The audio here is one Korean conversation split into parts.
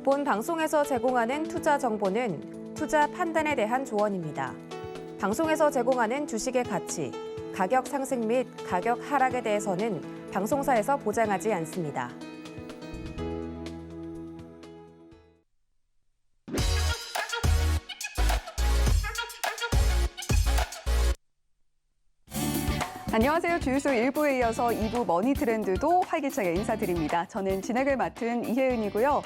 본 방송에서 제공하는 투자 정보는 투자 판단에 대한 조언입니다. 방송에서 제공하는 주식의 가치, 가격 상승 및 가격 하락에 대해서는 방송사에서 보장하지 않습니다. 안녕하세요. 주유소 1부에 이어서 2부 머니트렌드도 활기차게 인사드립니다. 저는 진행을 맡은 이혜은이고요.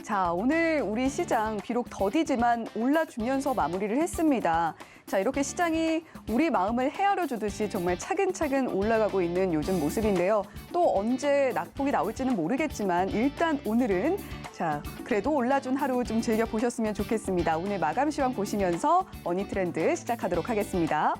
자, 오늘 우리 시장 비록 더디지만 올라주면서 마무리를 했습니다. 자, 이렇게 시장이 우리 마음을 헤아려 주듯이 정말 차근차근 올라가고 있는 요즘 모습인데요. 또 언제 낙폭이 나올지는 모르겠지만 일단 오늘은 자, 그래도 올라준 하루 좀 즐겨보셨으면 좋겠습니다. 오늘 마감 시황 보시면서 머니트렌드 시작하도록 하겠습니다.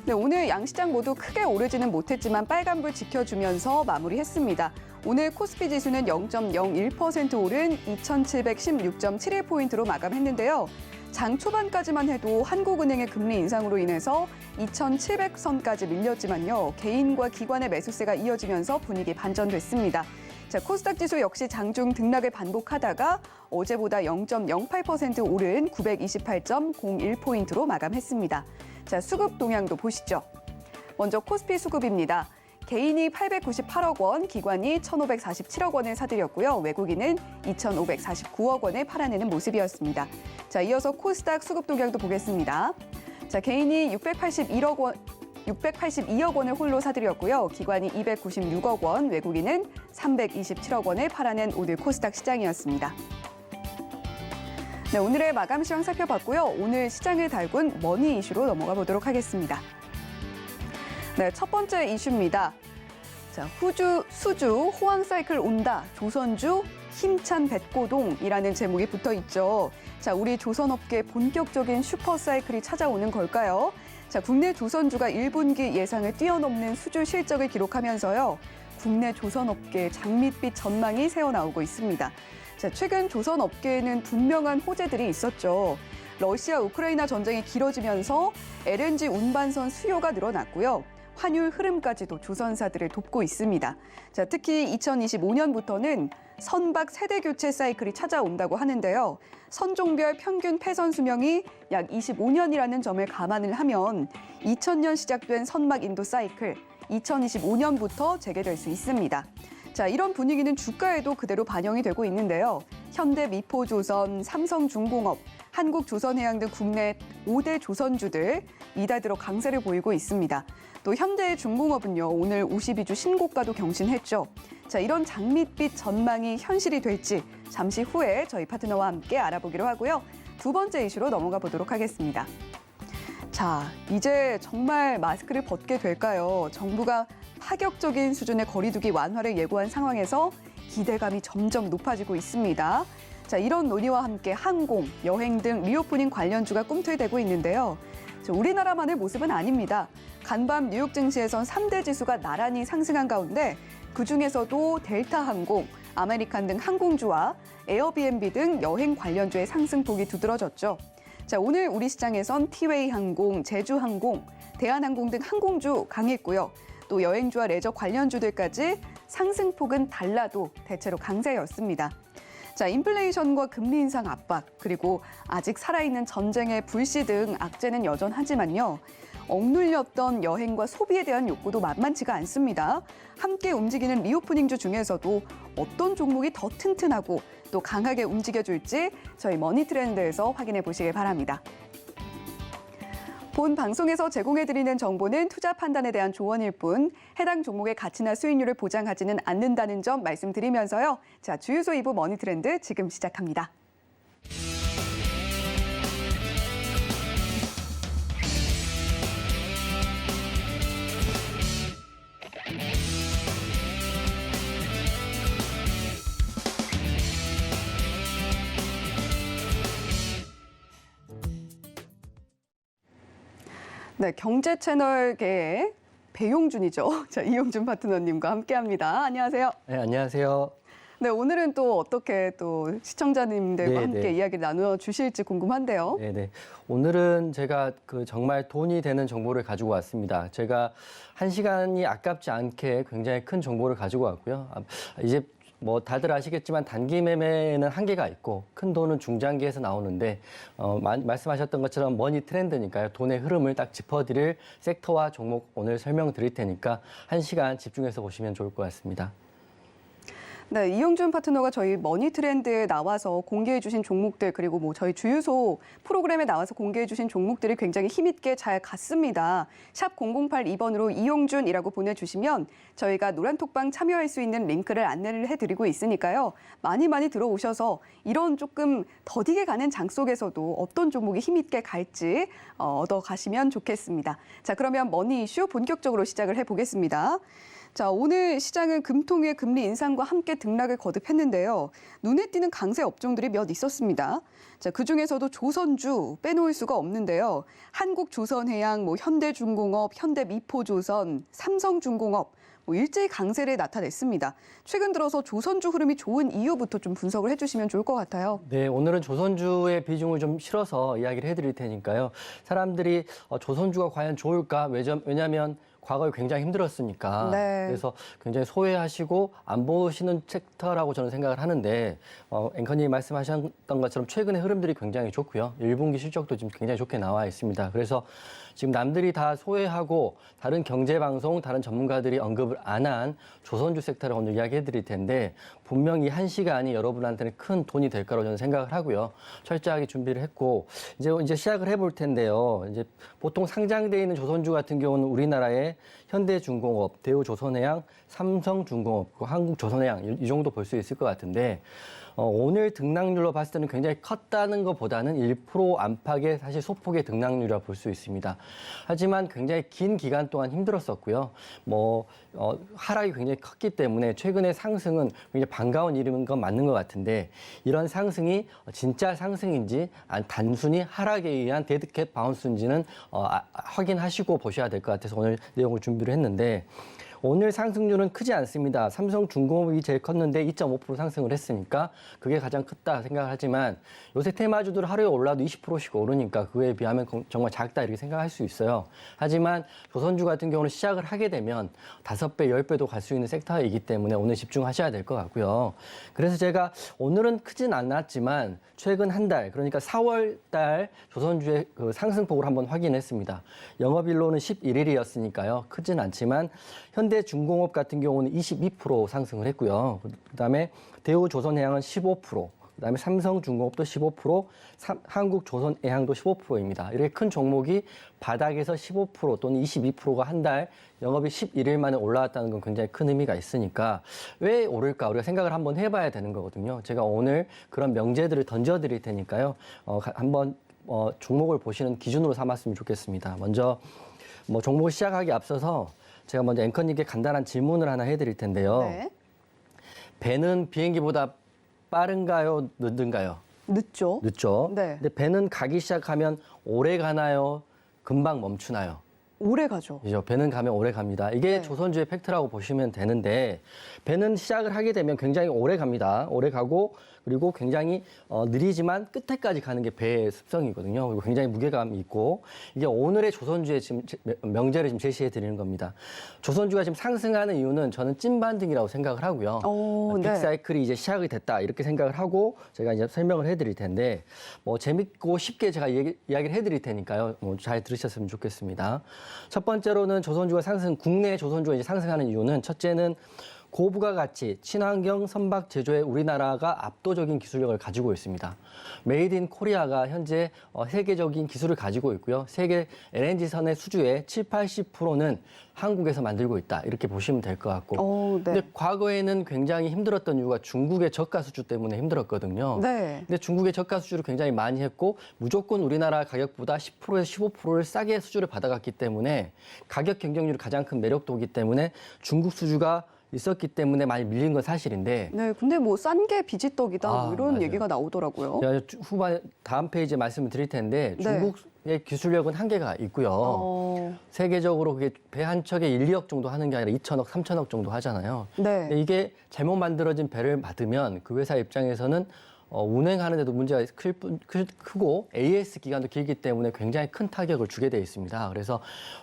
네, 오늘 양시장 모두 크게 오르지는 못했지만 빨간불 지켜주면서 마무리했습니다. 오늘 코스피 지수는 0.01% 오른 2716.71포인트로 마감했는데요. 장 초반까지만 해도 한국은행의 금리 인상으로 인해서 2700선까지 밀렸지만요. 개인과 기관의 매수세가 이어지면서 분위기 반전됐습니다. 자, 코스닥 지수 역시 장중 등락을 반복하다가 어제보다 0.08% 오른 928.01포인트로 마감했습니다. 자, 수급 동향도 보시죠. 먼저 코스피 수급입니다. 개인이 898억 원, 기관이 1,547억 원을 사들였고요. 외국인은 2,549억 원을 팔아내는 모습이었습니다. 자, 이어서 코스닥 수급 동향도 보겠습니다. 자, 개인이 682억 원을 홀로 사들였고요. 기관이 296억 원, 외국인은 327억 원을 팔아낸 오늘 코스닥 시장이었습니다. 네, 오늘의 마감 시황 살펴봤고요. 오늘 시장을 달군 머니 이슈로 넘어가 보도록 하겠습니다. 네, 첫 번째 이슈입니다. 자, 수주 호황 사이클 온다. 조선주 힘찬 뱃고동이라는 제목이 붙어 있죠. 자, 우리 조선업계 본격적인 슈퍼 사이클이 찾아오는 걸까요? 자, 국내 조선주가 1분기 예상을 뛰어넘는 수주 실적을 기록하면서요. 국내 조선업계 장밋빛 전망이 새어나오고 있습니다. 자, 최근 조선업계에는 분명한 호재들이 있었죠. 러시아 우크라이나 전쟁이 길어지면서 LNG 운반선 수요가 늘어났고요. 환율 흐름까지도 조선사들을 돕고 있습니다. 자, 특히 2025년부터는 선박 세대 교체 사이클이 찾아온다고 하는데요. 선종별 평균 폐선 수명이 약 25년이라는 점을 감안을 하면 2000년 시작된 선막 인도 사이클, 2025년부터 재개될 수 있습니다. 자, 이런 분위기는 주가에도 그대로 반영이 되고 있는데요. 현대미포조선, 삼성중공업, 한국조선해양 등 국내 5대 조선주들 이달들어 강세를 보이고 있습니다. 또 현대중공업은요, 오늘 52주 신고가도 경신했죠. 자, 이런 장밋빛 전망이 현실이 될지 잠시 후에 저희 파트너와 함께 알아보기로 하고요. 두 번째 이슈로 넘어가 보도록 하겠습니다. 자, 이제 정말 마스크를 벗게 될까요? 정부가 파격적인 수준의 거리두기 완화를 예고한 상황에서 기대감이 점점 높아지고 있습니다. 자, 이런 논의와 함께 항공, 여행 등 리오프닝 관련주가 꿈틀대고 있는데요. 우리나라만의 모습은 아닙니다. 간밤 뉴욕 증시에선 3대 지수가 나란히 상승한 가운데 그중에서도 델타항공, 아메리칸 등 항공주와 에어비앤비 등 여행 관련주의 상승폭이 두드러졌죠. 자, 오늘 우리 시장에선 티웨이 항공, 제주항공, 대한항공 등 항공주 강했고요. 또 여행주와 레저 관련주들까지 상승폭은 달라도 대체로 강세였습니다. 자, 인플레이션과 금리 인상 압박, 그리고 아직 살아있는 전쟁의 불씨 등 악재는 여전하지만요. 억눌렸던 여행과 소비에 대한 욕구도 만만치가 않습니다. 함께 움직이는 리오프닝주 중에서도 어떤 종목이 더 튼튼하고 또 강하게 움직여줄지 저희 머니트렌드에서 확인해 보시길 바랍니다. 본 방송에서 제공해드리는 정보는 투자 판단에 대한 조언일 뿐 해당 종목의 가치나 수익률을 보장하지는 않는다는 점 말씀드리면서요. 자, 주유소 2부 머니트렌드 지금 시작합니다. 네, 경제 채널계의 배용준이죠. 자, 이용준 파트너님과 함께합니다. 안녕하세요. 네, 안녕하세요. 네, 오늘은 또 어떻게 또 시청자님들과 함께 이야기를 나누어 주실지 궁금한데요. 네네. 오늘은 제가 정말 돈이 되는 정보를 가지고 왔습니다. 제가 한 시간이 아깝지 않게 굉장히 큰 정보를 가지고 왔고요. 이제 뭐 다들 아시겠지만 단기 매매에는 한계가 있고 큰 돈은 중장기에서 나오는데 말씀하셨던 것처럼 머니 트렌드니까요. 돈의 흐름을 딱 짚어드릴 섹터와 종목 오늘 설명드릴 테니까 1시간 집중해서 보시면 좋을 것 같습니다. 네, 이용준 파트너가 저희 머니 트렌드에 나와서 공개해 주신 종목들 그리고 뭐 저희 주유소 프로그램에 나와서 공개해 주신 종목들이 굉장히 힘있게 잘 갔습니다. 샵 0082번으로 이용준이라고 보내주시면 저희가 노란톡방 참여할 수 있는 링크를 안내를 해드리고 있으니까요. 많이 들어오셔서 이런 조금 더디게 가는 장 속에서도 어떤 종목이 힘있게 갈지 얻어 가시면 좋겠습니다. 자, 그러면 머니 이슈 본격적으로 시작을 해보겠습니다. 자, 오늘 시장은 금통위의 금리 인상과 함께 등락을 거듭했는데요. 눈에 띄는 강세 업종들이 몇 있었습니다. 자, 그중에서도 조선주 빼놓을 수가 없는데요. 한국조선해양, 현대중공업, 현대미포조선, 삼성중공업 일제히 강세를 나타냈습니다. 최근 들어서 조선주 흐름이 좋은 이유부터 좀 분석을 해주시면 좋을 것 같아요. 네, 오늘은 조선주의 비중을 좀 실어서 이야기를 해드릴 테니까요. 사람들이 조선주가 과연 좋을까? 왜냐하면 과거에 굉장히 힘들었으니까. 네. 그래서 굉장히 소외하시고 안 보시는 섹터라고 저는 생각을 하는데 앵커님이 말씀하셨던 것처럼 최근의 흐름들이 굉장히 좋고요. 1분기 실적도 지금 굉장히 좋게 나와 있습니다. 그래서 지금 남들이 다 소외하고 다른 경제방송, 다른 전문가들이 언급을 안 한 조선주 섹터를 오늘 이야기해 드릴 텐데 분명히 1시간이 여러분한테는 큰 돈이 될 거라고 저는 생각을 하고요. 철저하게 준비를 했고 이제 시작을 해볼 텐데요. 이제 보통 상장되어 있는 조선주 같은 경우는 우리나라의 현대중공업, 대우조선해양, 삼성중공업, 한국조선해양 이 정도 볼 수 있을 것 같은데 오늘 등락률로 봤을 때는 굉장히 컸다는 것보다는 1% 안팎의 사실 소폭의 등락률이라고 볼 수 있습니다. 하지만 굉장히 긴 기간 동안 힘들었었고요. 하락이 굉장히 컸기 때문에 최근의 상승은 굉장히 반가운 일인 건 맞는 것 같은데 이런 상승이 진짜 상승인지 단순히 하락에 의한 데드캣 바운스인지는 확인하시고 보셔야 될 것 같아서 오늘 내용을 준비를 했는데 오늘 상승률은 크지 않습니다. 삼성중공업이 제일 컸는데 2.5% 상승을 했으니까 그게 가장 컸다 생각을 하지만 요새 테마주들 하루에 올라도 20%씩 오르니까 그거에 비하면 정말 작다 이렇게 생각할 수 있어요. 하지만 조선주 같은 경우는 시작을 하게 되면 5배, 10배도 갈 수 있는 섹터이기 때문에 오늘 집중하셔야 될 것 같고요. 그래서 제가 오늘은 크진 않았지만 최근 한 달, 그러니까 4월 달 조선주의 그 상승폭을 한번 확인했습니다. 영업일로는 11일이었으니까요. 크진 않지만 현대중공업 같은 경우는 22% 상승을 했고요. 그다음에 대우조선해양은 15%, 그다음에 삼성중공업도 15%, 한국조선해양도 15%입니다. 이렇게 큰 종목이 바닥에서 15% 또는 22%가 한 달 영업이 11일 만에 올라왔다는 건 굉장히 큰 의미가 있으니까 왜 오를까 우리가 생각을 한번 해봐야 되는 거거든요. 제가 오늘 그런 명제들을 던져드릴 테니까요. 한번 종목을 보시는 기준으로 삼았으면 좋겠습니다. 먼저 종목을 시작하기 앞서서 제가 먼저 앵커님께 간단한 질문을 하나 해드릴 텐데요. 네. 배는 비행기보다 빠른가요? 늦은가요? 늦죠. 늦죠. 네. 근데 배는 가기 시작하면 오래 가나요? 금방 멈추나요? 오래 가죠. 그죠. 배는 가면 오래 갑니다. 이게 네. 조선주의 팩트라고 보시면 되는데 배는 시작을 하게 되면 굉장히 오래 갑니다. 오래 가고 그리고 굉장히 느리지만 끝에까지 가는 게 배의 습성이거든요. 그리고 굉장히 무게감이 있고 이게 오늘의 조선주의 지금 명제를 지금 제시해 드리는 겁니다. 조선주가 지금 상승하는 이유는 저는 찐반등이라고 생각을 하고요. 네. 빅사이클이 이제 시작이 됐다 이렇게 생각을 하고 제가 이제 설명을 해드릴 텐데 재밌고 쉽게 제가 이야기를 해드릴 테니까요. 잘 들으셨으면 좋겠습니다. 첫 번째로는 조선주가 국내 조선주가 이제 상승하는 이유는 첫째는 고부가 가치, 친환경 선박 제조에 우리나라가 압도적인 기술력을 가지고 있습니다. 메이드 인 코리아가 현재 세계적인 기술을 가지고 있고요. 세계 LNG선의 수주의 70~80%는 한국에서 만들고 있다. 이렇게 보시면 될 것 같고. 네. 근데 과거에는 굉장히 힘들었던 이유가 중국의 저가 수주 때문에 힘들었거든요. 네. 근데 중국의 저가 수주를 굉장히 많이 했고 무조건 우리나라 가격보다 10%에서 15%를 싸게 수주를 받아갔기 때문에 가격 경쟁률이 가장 큰 매력도이기 때문에 중국 수주가 있었기 때문에 많이 밀린 건 사실인데. 네, 근데 싼 게 비지떡이다 이런 맞아요. 얘기가 나오더라고요. 제가 후반 다음 페이지에 말씀을 드릴 텐데 네. 중국의 기술력은 한계가 있고요. 세계적으로 그게 배 한 척에 1, 2억 정도 하는 게 아니라 2천억, 3천억 정도 하잖아요. 네. 근데 이게 잘못 만들어진 배를 받으면 그 회사 입장에서는 운행하는데도 문제가 크고 AS 기간도 길기 때문에 굉장히 큰 타격을 주게 돼 있습니다. 그래서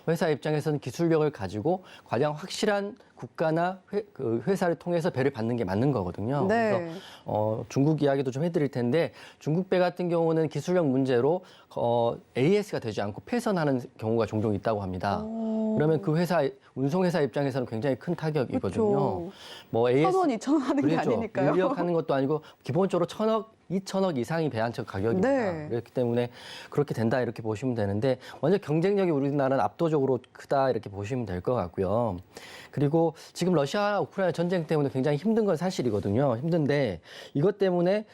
회사 입장에서는 기술력을 가지고 가장 확실한 국가나 회사를 통해서 배를 받는 게 맞는 거거든요. 네. 그래서 중국 이야기도 좀 해드릴 텐데 중국 배 같은 경우는 기술력 문제로 AS가 되지 않고 폐선하는 경우가 종종 있다고 합니다. 그러면 그 회사 운송회사 입장에서는 굉장히 큰 타격이거든요. 그렇죠. 뭐 AS 1,000원, 2,000원 하는 게 그렇죠. 아니니까요. 인력하는 것도 아니고 기본적으로 1,000억, 2,000억 이상이 배 한 척 가격입니다. 네. 그렇기 때문에 그렇게 된다 이렇게 보시면 되는데 먼저 경쟁력이 우리나라는 압도적으로 크다 이렇게 보시면 될 것 같고요. 그리고 지금 러시아 우크라이나 전쟁 때문에 굉장히 힘든 건 사실이거든요. 힘든데 이것 때문에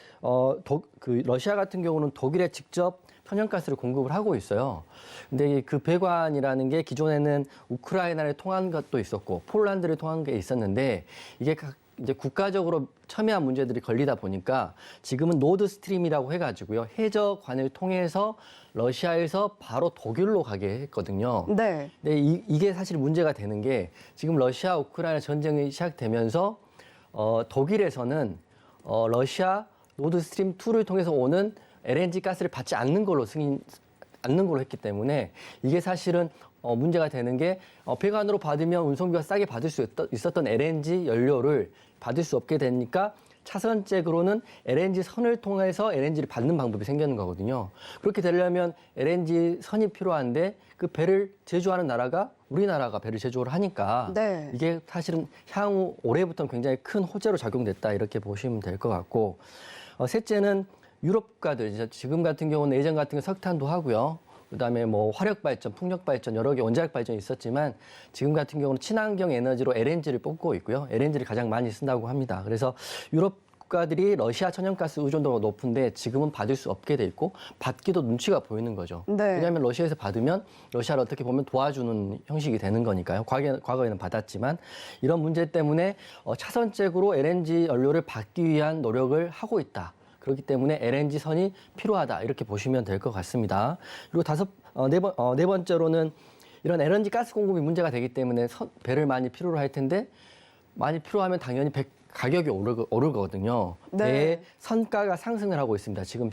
러시아 같은 경우는 독일에 직접 천연가스를 공급을 하고 있어요. 근데 그 배관이라는 게 기존에는 우크라이나를 통한 것도 있었고 폴란드를 통한 게 있었는데 이게 이제 국가적으로 첨예한 문제들이 걸리다 보니까 지금은 노드 스트림이라고 해가지고요. 해저관을 통해서 러시아에서 바로 독일로 가게 했거든요. 네. 근데 이게 사실 문제가 되는 게 지금 러시아 우크라이나 전쟁이 시작되면서 독일에서는 러시아 노드 스트림 2를 통해서 오는 LNG 가스를 받지 않는 걸로 했기 때문에 이게 사실은 문제가 되는 게 배관으로 받으면 운송비가 싸게 받을 수 있었던 LNG 연료를 받을 수 없게 되니까 차선책으로는 LNG 선을 통해서 LNG를 받는 방법이 생기는 거거든요. 그렇게 되려면 LNG 선이 필요한데 그 배를 제조하는 나라가 우리나라가 배를 제조를 하니까 네. 이게 사실은 향후 올해부터는 굉장히 큰 호재로 작용됐다 이렇게 보시면 될 것 같고 셋째는 유럽 국가들 지금 같은 경우는 예전 같은 경우 석탄도 하고요. 그다음에 뭐 화력 발전, 풍력 발전 여러 개 원자력 발전이 있었지만 지금 같은 경우는 친환경 에너지로 LNG를 뽑고 있고요. LNG를 가장 많이 쓴다고 합니다. 그래서 유럽 국가들이 러시아 천연가스 의존도가 높은데 지금은 받을 수 없게 돼 있고 받기도 눈치가 보이는 거죠. 네. 왜냐하면 러시아에서 받으면 러시아를 어떻게 보면 도와주는 형식이 되는 거니까요. 과거에는 받았지만 이런 문제 때문에 차선책으로 LNG 연료를 받기 위한 노력을 하고 있다. 그렇기 때문에 LNG 선이 필요하다 이렇게 보시면 될 것 같습니다. 그리고 네 번째로는 이런 LNG 가스 공급이 문제가 되기 때문에 배를 많이 필요로 할 텐데 많이 필요하면 당연히 가격이 오르거든요. 네. 배의 선가가 상승을 하고 있습니다. 지금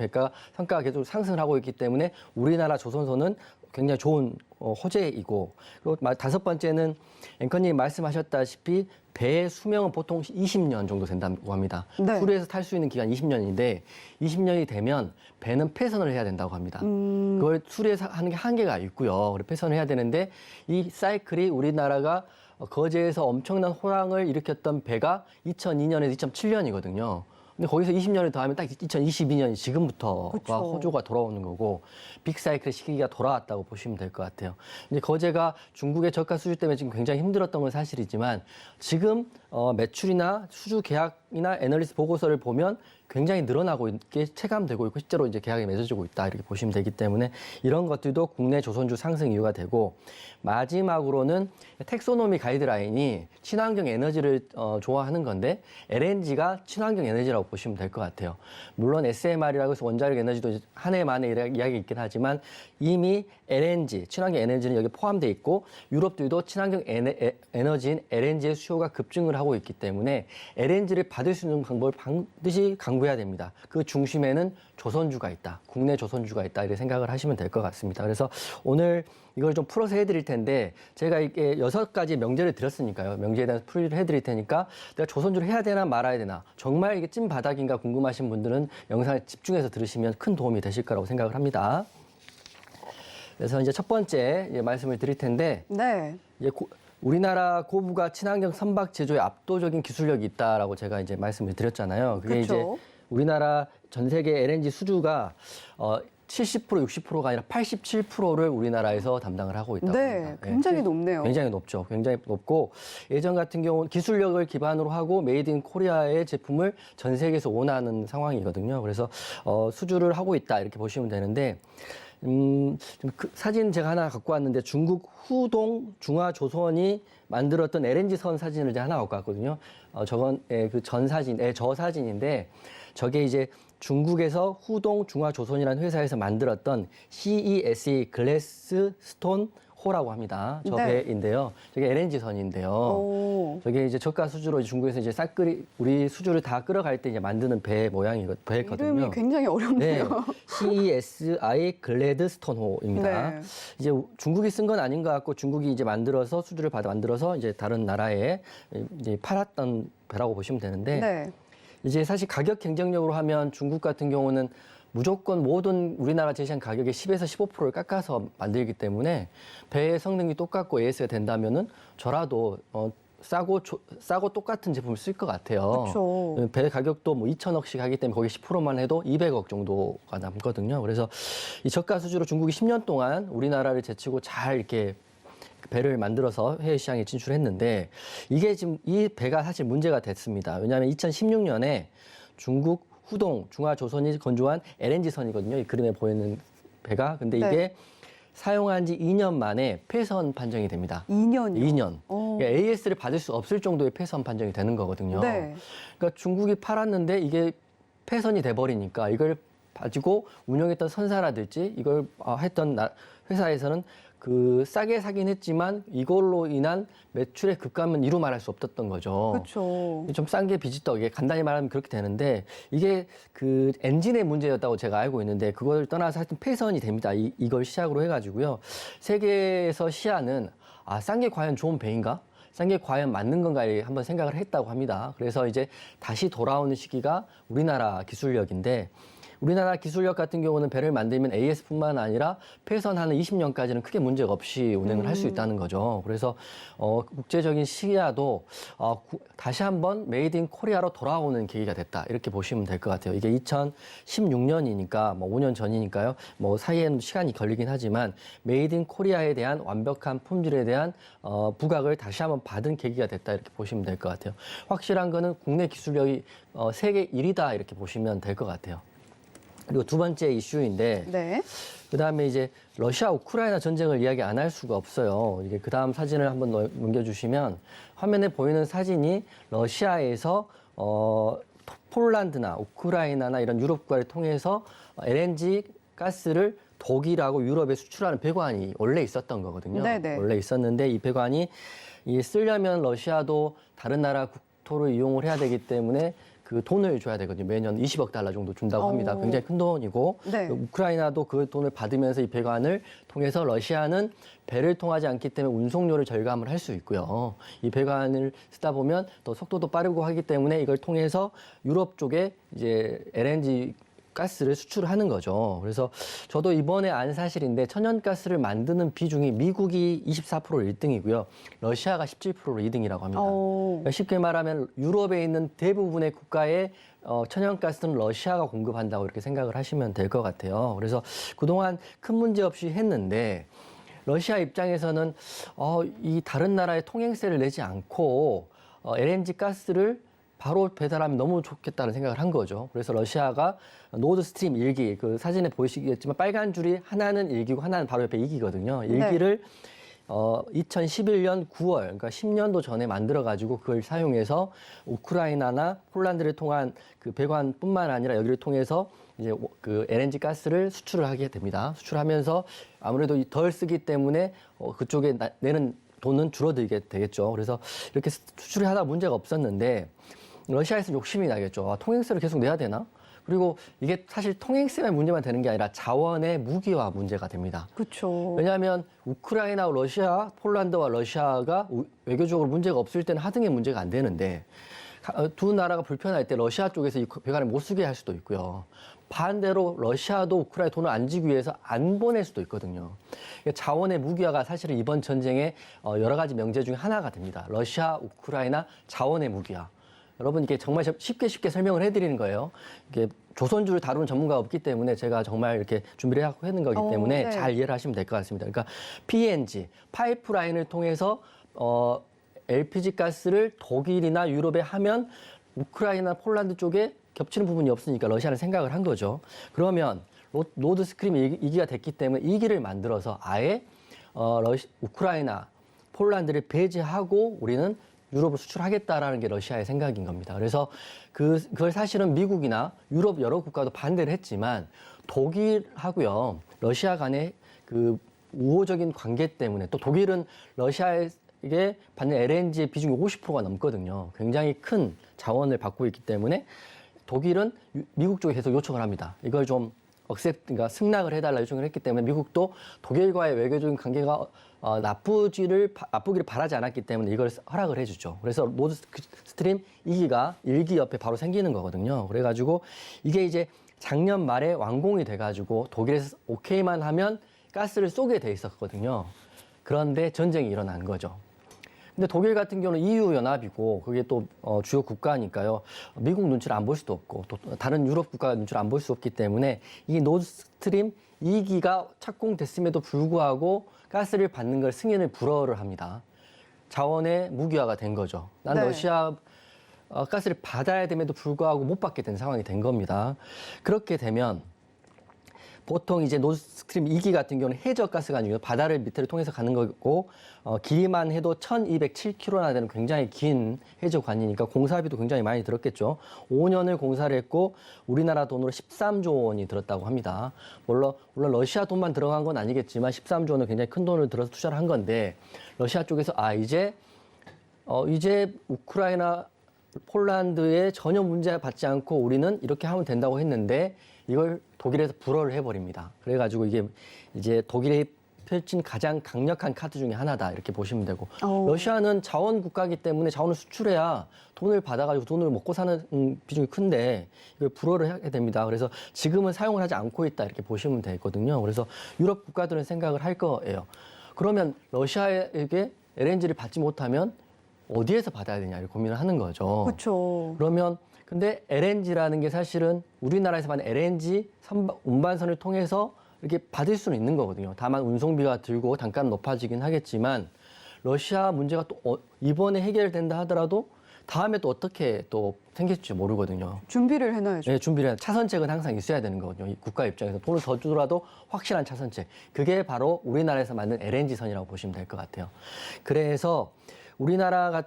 선가가 계속 상승을 하고 있기 때문에 우리나라 조선소는 굉장히 좋은 호재이고 그리고 다섯 번째는 앵커님 말씀하셨다시피 배의 수명은 보통 20년 정도 된다고 합니다. 네. 수리해서 탈 수 있는 기간 20년인데 20년이 되면 배는 폐선을 해야 된다고 합니다. 그걸 수리해서 하는 게 한계가 있고요. 그래서 폐선을 해야 되는데 이 사이클이 우리나라가 거제에서 엄청난 호랑을 일으켰던 배가 2002년에서 2007년이거든요. 근데 거기서 20년을 더하면 딱 2022년이 지금부터가 그쵸. 호조가 돌아오는 거고 빅사이클의 시기가 돌아왔다고 보시면 될 것 같아요. 이제 거제가 중국의 저가 수주 때문에 지금 굉장히 힘들었던 건 사실이지만 지금 매출이나 수주 계약이나 애널리스트 보고서를 보면 굉장히 늘어나고 있게 체감되고 있고 실제로 이제 계약이 맺어지고 있다 이렇게 보시면 되기 때문에 이런 것들도 국내 조선주 상승 이유가 되고 마지막으로는 텍소노미 가이드라인이 친환경 에너지를 좋아하는 건데 LNG가 친환경 에너지라고 보시면 될 것 같아요. 물론 SMR이라고 해서 원자력 에너지도 한 해만에 이야기 있긴 하지만 이미 LNG, 친환경 에너지는 여기 포함되어 있고 유럽들도 친환경 에너지인 LNG의 수요가 급증을 하고 있기 때문에 LNG를 받을 수 있는 방법을 반드시 강구해야 됩니다. 그 중심에는 조선주가 있다. 국내 조선주가 있다. 이렇게 생각을 하시면 될 것 같습니다. 그래서 오늘 이걸 좀 풀어서 해드릴 텐데 제가 이게 6가지 명제를 드렸으니까요. 명제에 대한 풀이를 해드릴 테니까 내가 조선주를 해야 되나 말아야 되나 정말 이게 찐바닥인가 궁금하신 분들은 영상에 집중해서 들으시면 큰 도움이 되실 거라고 생각을 합니다. 그래서 이제 첫 번째 말씀을 드릴 텐데 네. 우리나라 고부가 친환경 선박 제조에 압도적인 기술력이 있다라고 제가 이제 말씀을 드렸잖아요. 그게 그쵸. 이제 우리나라 전 세계 LNG 수주가 70% 60%가 아니라 87%를 우리나라에서 담당을 하고 있다고 네. 합니다. 굉장히 높네요. 굉장히 높죠. 굉장히 높고 예전 같은 경우는 기술력을 기반으로 하고 메이드 인 코리아의 제품을 전 세계에서 원하는 상황이거든요. 그래서 수주를 하고 있다 이렇게 보시면 되는데 그 사진 제가 하나 갖고 왔는데 중국 후동 중화조선이 만들었던 LNG 선 사진을 제가 하나 갖고 왔거든요. 저건 그 전 사진, 저 사진인데 저게 이제 중국에서 후동 중화조선이라는 회사에서 만들었던 CESE 글래스 스톤 4라고 합니다. 저 네. 배인데요. 저게 LNG선인데요. 오. 저게 이제 저가 수주로 중국에서 이제 우리 수주를 다 끌어갈 때 이제 만드는 배거든요. 이름이 굉장히 네, 어렵네요. CESI 글래드스톤호입니다. 네. 이제 중국이 쓴 건 아닌 것 같고 중국이 이제 만들어서 수주를 받아 만들어서 이제 다른 나라에 이제 팔았던 배라고 보시면 되는데 네. 이제 사실 가격 경쟁력으로 하면 중국 같은 경우는 무조건 모든 우리나라 제시한 가격의 10에서 15%를 깎아서 만들기 때문에 배의 성능이 똑같고 AS가 된다면은 저라도 싸고 똑같은 제품을 쓸 것 같아요. 그렇죠. 배 가격도 뭐 2천억씩 하기 때문에 거기 10%만 해도 200억 정도가 남거든요. 그래서 이 저가 수주로 중국이 10년 동안 우리나라를 제치고 잘 이렇게 배를 만들어서 해외 시장에 진출했는데 이게 지금 이 배가 사실 문제가 됐습니다. 왜냐하면 2016년에 중국 후동 중화조선이 건조한 LNG선이거든요. 이 그림에 보이는 배가. 근데 이게 네. 사용한 지 2년 만에 폐선 판정이 됩니다. 2년이요. 2년. 오. 그러니까 AS를 받을 수 없을 정도의 폐선 판정이 되는 거거든요. 네. 그러니까 중국이 팔았는데 이게 폐선이 돼버리니까 이걸 가지고 운영했던 선사라든지 이걸 했던 회사에서는 그 싸게 사긴 했지만 이걸로 인한 매출의 급감은 이루 말할 수 없었던 거죠. 그렇죠. 좀 싼 게 비지떡, 간단히 말하면 그렇게 되는데 이게 그 엔진의 문제였다고 제가 알고 있는데 그걸 떠나서 하여튼 폐선이 됩니다. 이걸 시작으로 해가지고요. 세계에서 시야는 싼 게 과연 좋은 배인가? 싼 게 과연 맞는 건가 한번 생각을 했다고 합니다. 그래서 이제 다시 돌아오는 시기가 우리나라 기술력인데 우리나라 기술력 같은 경우는 배를 만들면 AS뿐만 아니라 폐선하는 20년까지는 크게 문제가 없이 운행을 할 수 있다는 거죠. 그래서 국제적인 시야도 다시 한번 메이드 인 코리아로 돌아오는 계기가 됐다. 이렇게 보시면 될 것 같아요. 이게 2016년이니까 뭐 5년 전이니까요. 뭐 사이에는 시간이 걸리긴 하지만 메이드 인 코리아에 대한 완벽한 품질에 대한 부각을 다시 한번 받은 계기가 됐다. 이렇게 보시면 될 것 같아요. 확실한 거는 국내 기술력이 세계 1위다. 이렇게 보시면 될 것 같아요. 그리고 두 번째 이슈인데, 네. 그 다음에 이제 러시아 우크라이나 전쟁을 이야기 안 할 수가 없어요. 이게 그 다음 사진을 한번 넘겨주시면 화면에 보이는 사진이 러시아에서 폴란드나 우크라이나나 이런 유럽 국가를 통해서 LNG 가스를 독일하고 유럽에 수출하는 배관이 원래 있었던 거거든요. 네네. 원래 있었는데 이 배관이 쓰려면 러시아도 다른 나라 국토를 이용을 해야 되기 때문에 그 돈을 줘야 되거든요. 매년 20억 달러 정도 준다고 합니다. 굉장히 큰 돈이고 네. 우크라이나도 그 돈을 받으면서 이 배관을 통해서 러시아는 배를 통하지 않기 때문에 운송료를 절감을 할 수 있고요. 이 배관을 쓰다 보면 또 속도도 빠르고 하기 때문에 이걸 통해서 유럽 쪽에 이제 LNG 가스를 수출하는 거죠. 그래서 저도 이번에 안 사실인데 천연가스를 만드는 비중이 미국이 24%로 1등이고요. 러시아가 17%로 2등이라고 합니다. 그러니까 쉽게 말하면 유럽에 있는 대부분의 국가의 천연가스는 러시아가 공급한다고 이렇게 생각을 하시면 될 것 같아요. 그래서 그동안 큰 문제 없이 했는데 러시아 입장에서는 이 다른 나라에 통행세를 내지 않고 LNG 가스를 바로 배달하면 너무 좋겠다는 생각을 한 거죠. 그래서 러시아가 노드스트림 1기, 그 사진에 보이시겠지만 빨간 줄이 하나는 1기고 하나는 바로 옆에 2기거든요. 1기를 2011년 9월, 그러니까 10년도 전에 만들어가지고 그걸 사용해서 우크라이나나 폴란드를 통한 그 배관뿐만 아니라 여기를 통해서 이제 그 LNG 가스를 수출을 하게 됩니다. 수출하면서 아무래도 덜 쓰기 때문에 그쪽에 내는 돈은 줄어들게 되겠죠. 그래서 이렇게 수출을 하다 문제가 없었는데 러시아에서 욕심이 나겠죠. 통행세를 계속 내야 되나? 그리고 이게 사실 통행세만 문제만 되는 게 아니라 자원의 무기화 문제가 됩니다. 그렇죠. 왜냐하면 우크라이나와 러시아, 폴란드와 러시아가 외교적으로 문제가 없을 때는 하등의 문제가 안 되는데 두 나라가 불편할 때 러시아 쪽에서 이 배관을 못 쓰게 할 수도 있고요. 반대로 러시아도 우크라이나 돈을 안 주기 위해서 안 보낼 수도 있거든요. 자원의 무기화가 사실은 이번 전쟁의 여러 가지 명제 중에 하나가 됩니다. 러시아, 우크라이나 자원의 무기화. 여러분 이게 정말 쉽게 설명을 해드리는 거예요. 이게 조선주를 다루는 전문가가 없기 때문에 제가 정말 이렇게 준비를 하고 했는 거기 때문에 네. 잘 이해를 하시면 될 것 같습니다. 그러니까 PNG, 파이프라인을 통해서 LPG 가스를 독일이나 유럽에 하면 우크라이나, 폴란드 쪽에 겹치는 부분이 없으니까 러시아는 생각을 한 거죠. 그러면 노드스트림 2기가 됐기 때문에 2기를 만들어서 아예 우크라이나, 폴란드를 배제하고 우리는 유럽을 수출하겠다라는 게 러시아의 생각인 겁니다. 그래서 그걸 사실은 미국이나 유럽 여러 국가도 반대를 했지만 독일하고요, 러시아 간에 그 우호적인 관계 때문에 또 독일은 러시아에게 받는 LNG의 비중이 50%가 넘거든요. 굉장히 큰 자원을 받고 있기 때문에 독일은 미국 쪽에 계속 요청을 합니다. 이걸 좀 그러니까 승낙을 해달라 요청을 했기 때문에 미국도 독일과의 외교적인 관계가 나쁘기를 바라지 않았기 때문에 이걸 허락을 해주죠. 그래서 노드스트림 2기가 1기 옆에 바로 생기는 거거든요. 그래가지고 이게 이제 작년 말에 완공이 돼가지고 독일에서 오케이만 하면 가스를 쏘게 돼 있었거든요. 그런데 전쟁이 일어난 거죠. 근데 독일 같은 경우는 EU 연합이고 그게 또 주요 국가니까요. 미국 눈치를 안 볼 수도 없고 또 다른 유럽 국가 눈치를 안 볼 수 없기 때문에 이 노드스트림 2기가 착공됐음에도 불구하고 가스를 받는 걸 승인을 불허를 합니다. 자원의 무기화가 된 거죠. 난 네. 러시아 가스를 받아야 됨에도 불구하고 못 받게 된 상황이 된 겁니다. 그렇게 되면 보통 이제 노드스트림 2기 같은 경우는 해저 가스가 아니고 바다를 밑으로 통해서 가는 거고 길이만 해도 1,207km나 되는 굉장히 긴 해저관이니까 공사비도 굉장히 많이 들었겠죠. 5년을 공사를 했고 우리나라 돈으로 13조 원이 들었다고 합니다. 물론 러시아 돈만 들어간 건 아니겠지만 13조 원은 굉장히 큰 돈을 들어서 투자를 한 건데 러시아 쪽에서 이제 우크라이나 폴란드에 전혀 문제 받지 않고 우리는 이렇게 하면 된다고 했는데 이걸 독일에서 불허를 해버립니다. 그래가지고 이게 이제 독일이 펼친 가장 강력한 카드 중에 하나다 이렇게 보시면 되고 러시아는 자원 국가이기 때문에 자원을 수출해야 돈을 받아가지고 돈을 먹고 사는 비중이 큰데 이걸 불허를 하게 됩니다. 그래서 지금은 사용을 하지 않고 있다 이렇게 보시면 되거든요. 그래서 유럽 국가들은 생각을 할 거예요. 그러면 러시아에게 LNG를 받지 못하면 어디에서 받아야 되냐 고민을 하는 거죠. 그렇죠. 그러면 근데 LNG라는 게 사실은 우리나라에서 받는 LNG 운반선을 통해서 이렇게 받을 수는 있는 거거든요. 다만 운송비가 들고 단가는 높아지긴 하겠지만 러시아 문제가 또 이번에 해결된다 하더라도 다음에 또 어떻게 또 생길지 모르거든요. 준비를 해놔야죠. 네, 준비를 해야 차선책은 항상 있어야 되는 거거든요. 이 국가 입장에서 돈을 더 주더라도 확실한 차선책. 그게 바로 우리나라에서 만든 LNG선이라고 보시면 될 것 같아요. 그래서 우리나라가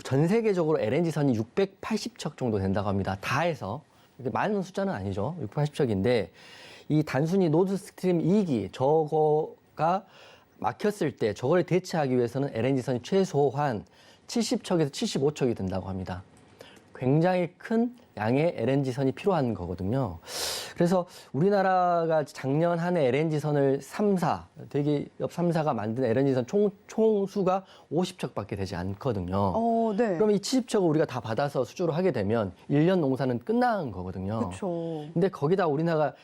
전 세계적으로 LNG선이 680척 정도 된다고 합니다. 다 해서. 많은 숫자는 아니죠. 680척인데, 이 단순히 노드스트림 2기, 저거가 막혔을 때, 저걸 대체하기 위해서는 LNG선이 최소한 70척에서 75척이 된다고 합니다. 굉장히 큰 양의 LNG선이 필요한 거거든요. 그래서 우리나라가 작년 한 해 LNG선을 대기업 3사가 만든 LNG선 총 수가 50척밖에 되지 않거든요. 네. 그럼 이 70척을 우리가 다 받아서 수주를 하게 되면 1년 농사는 끝난 거거든요. 그렇죠. 근데 거기다 우리나라가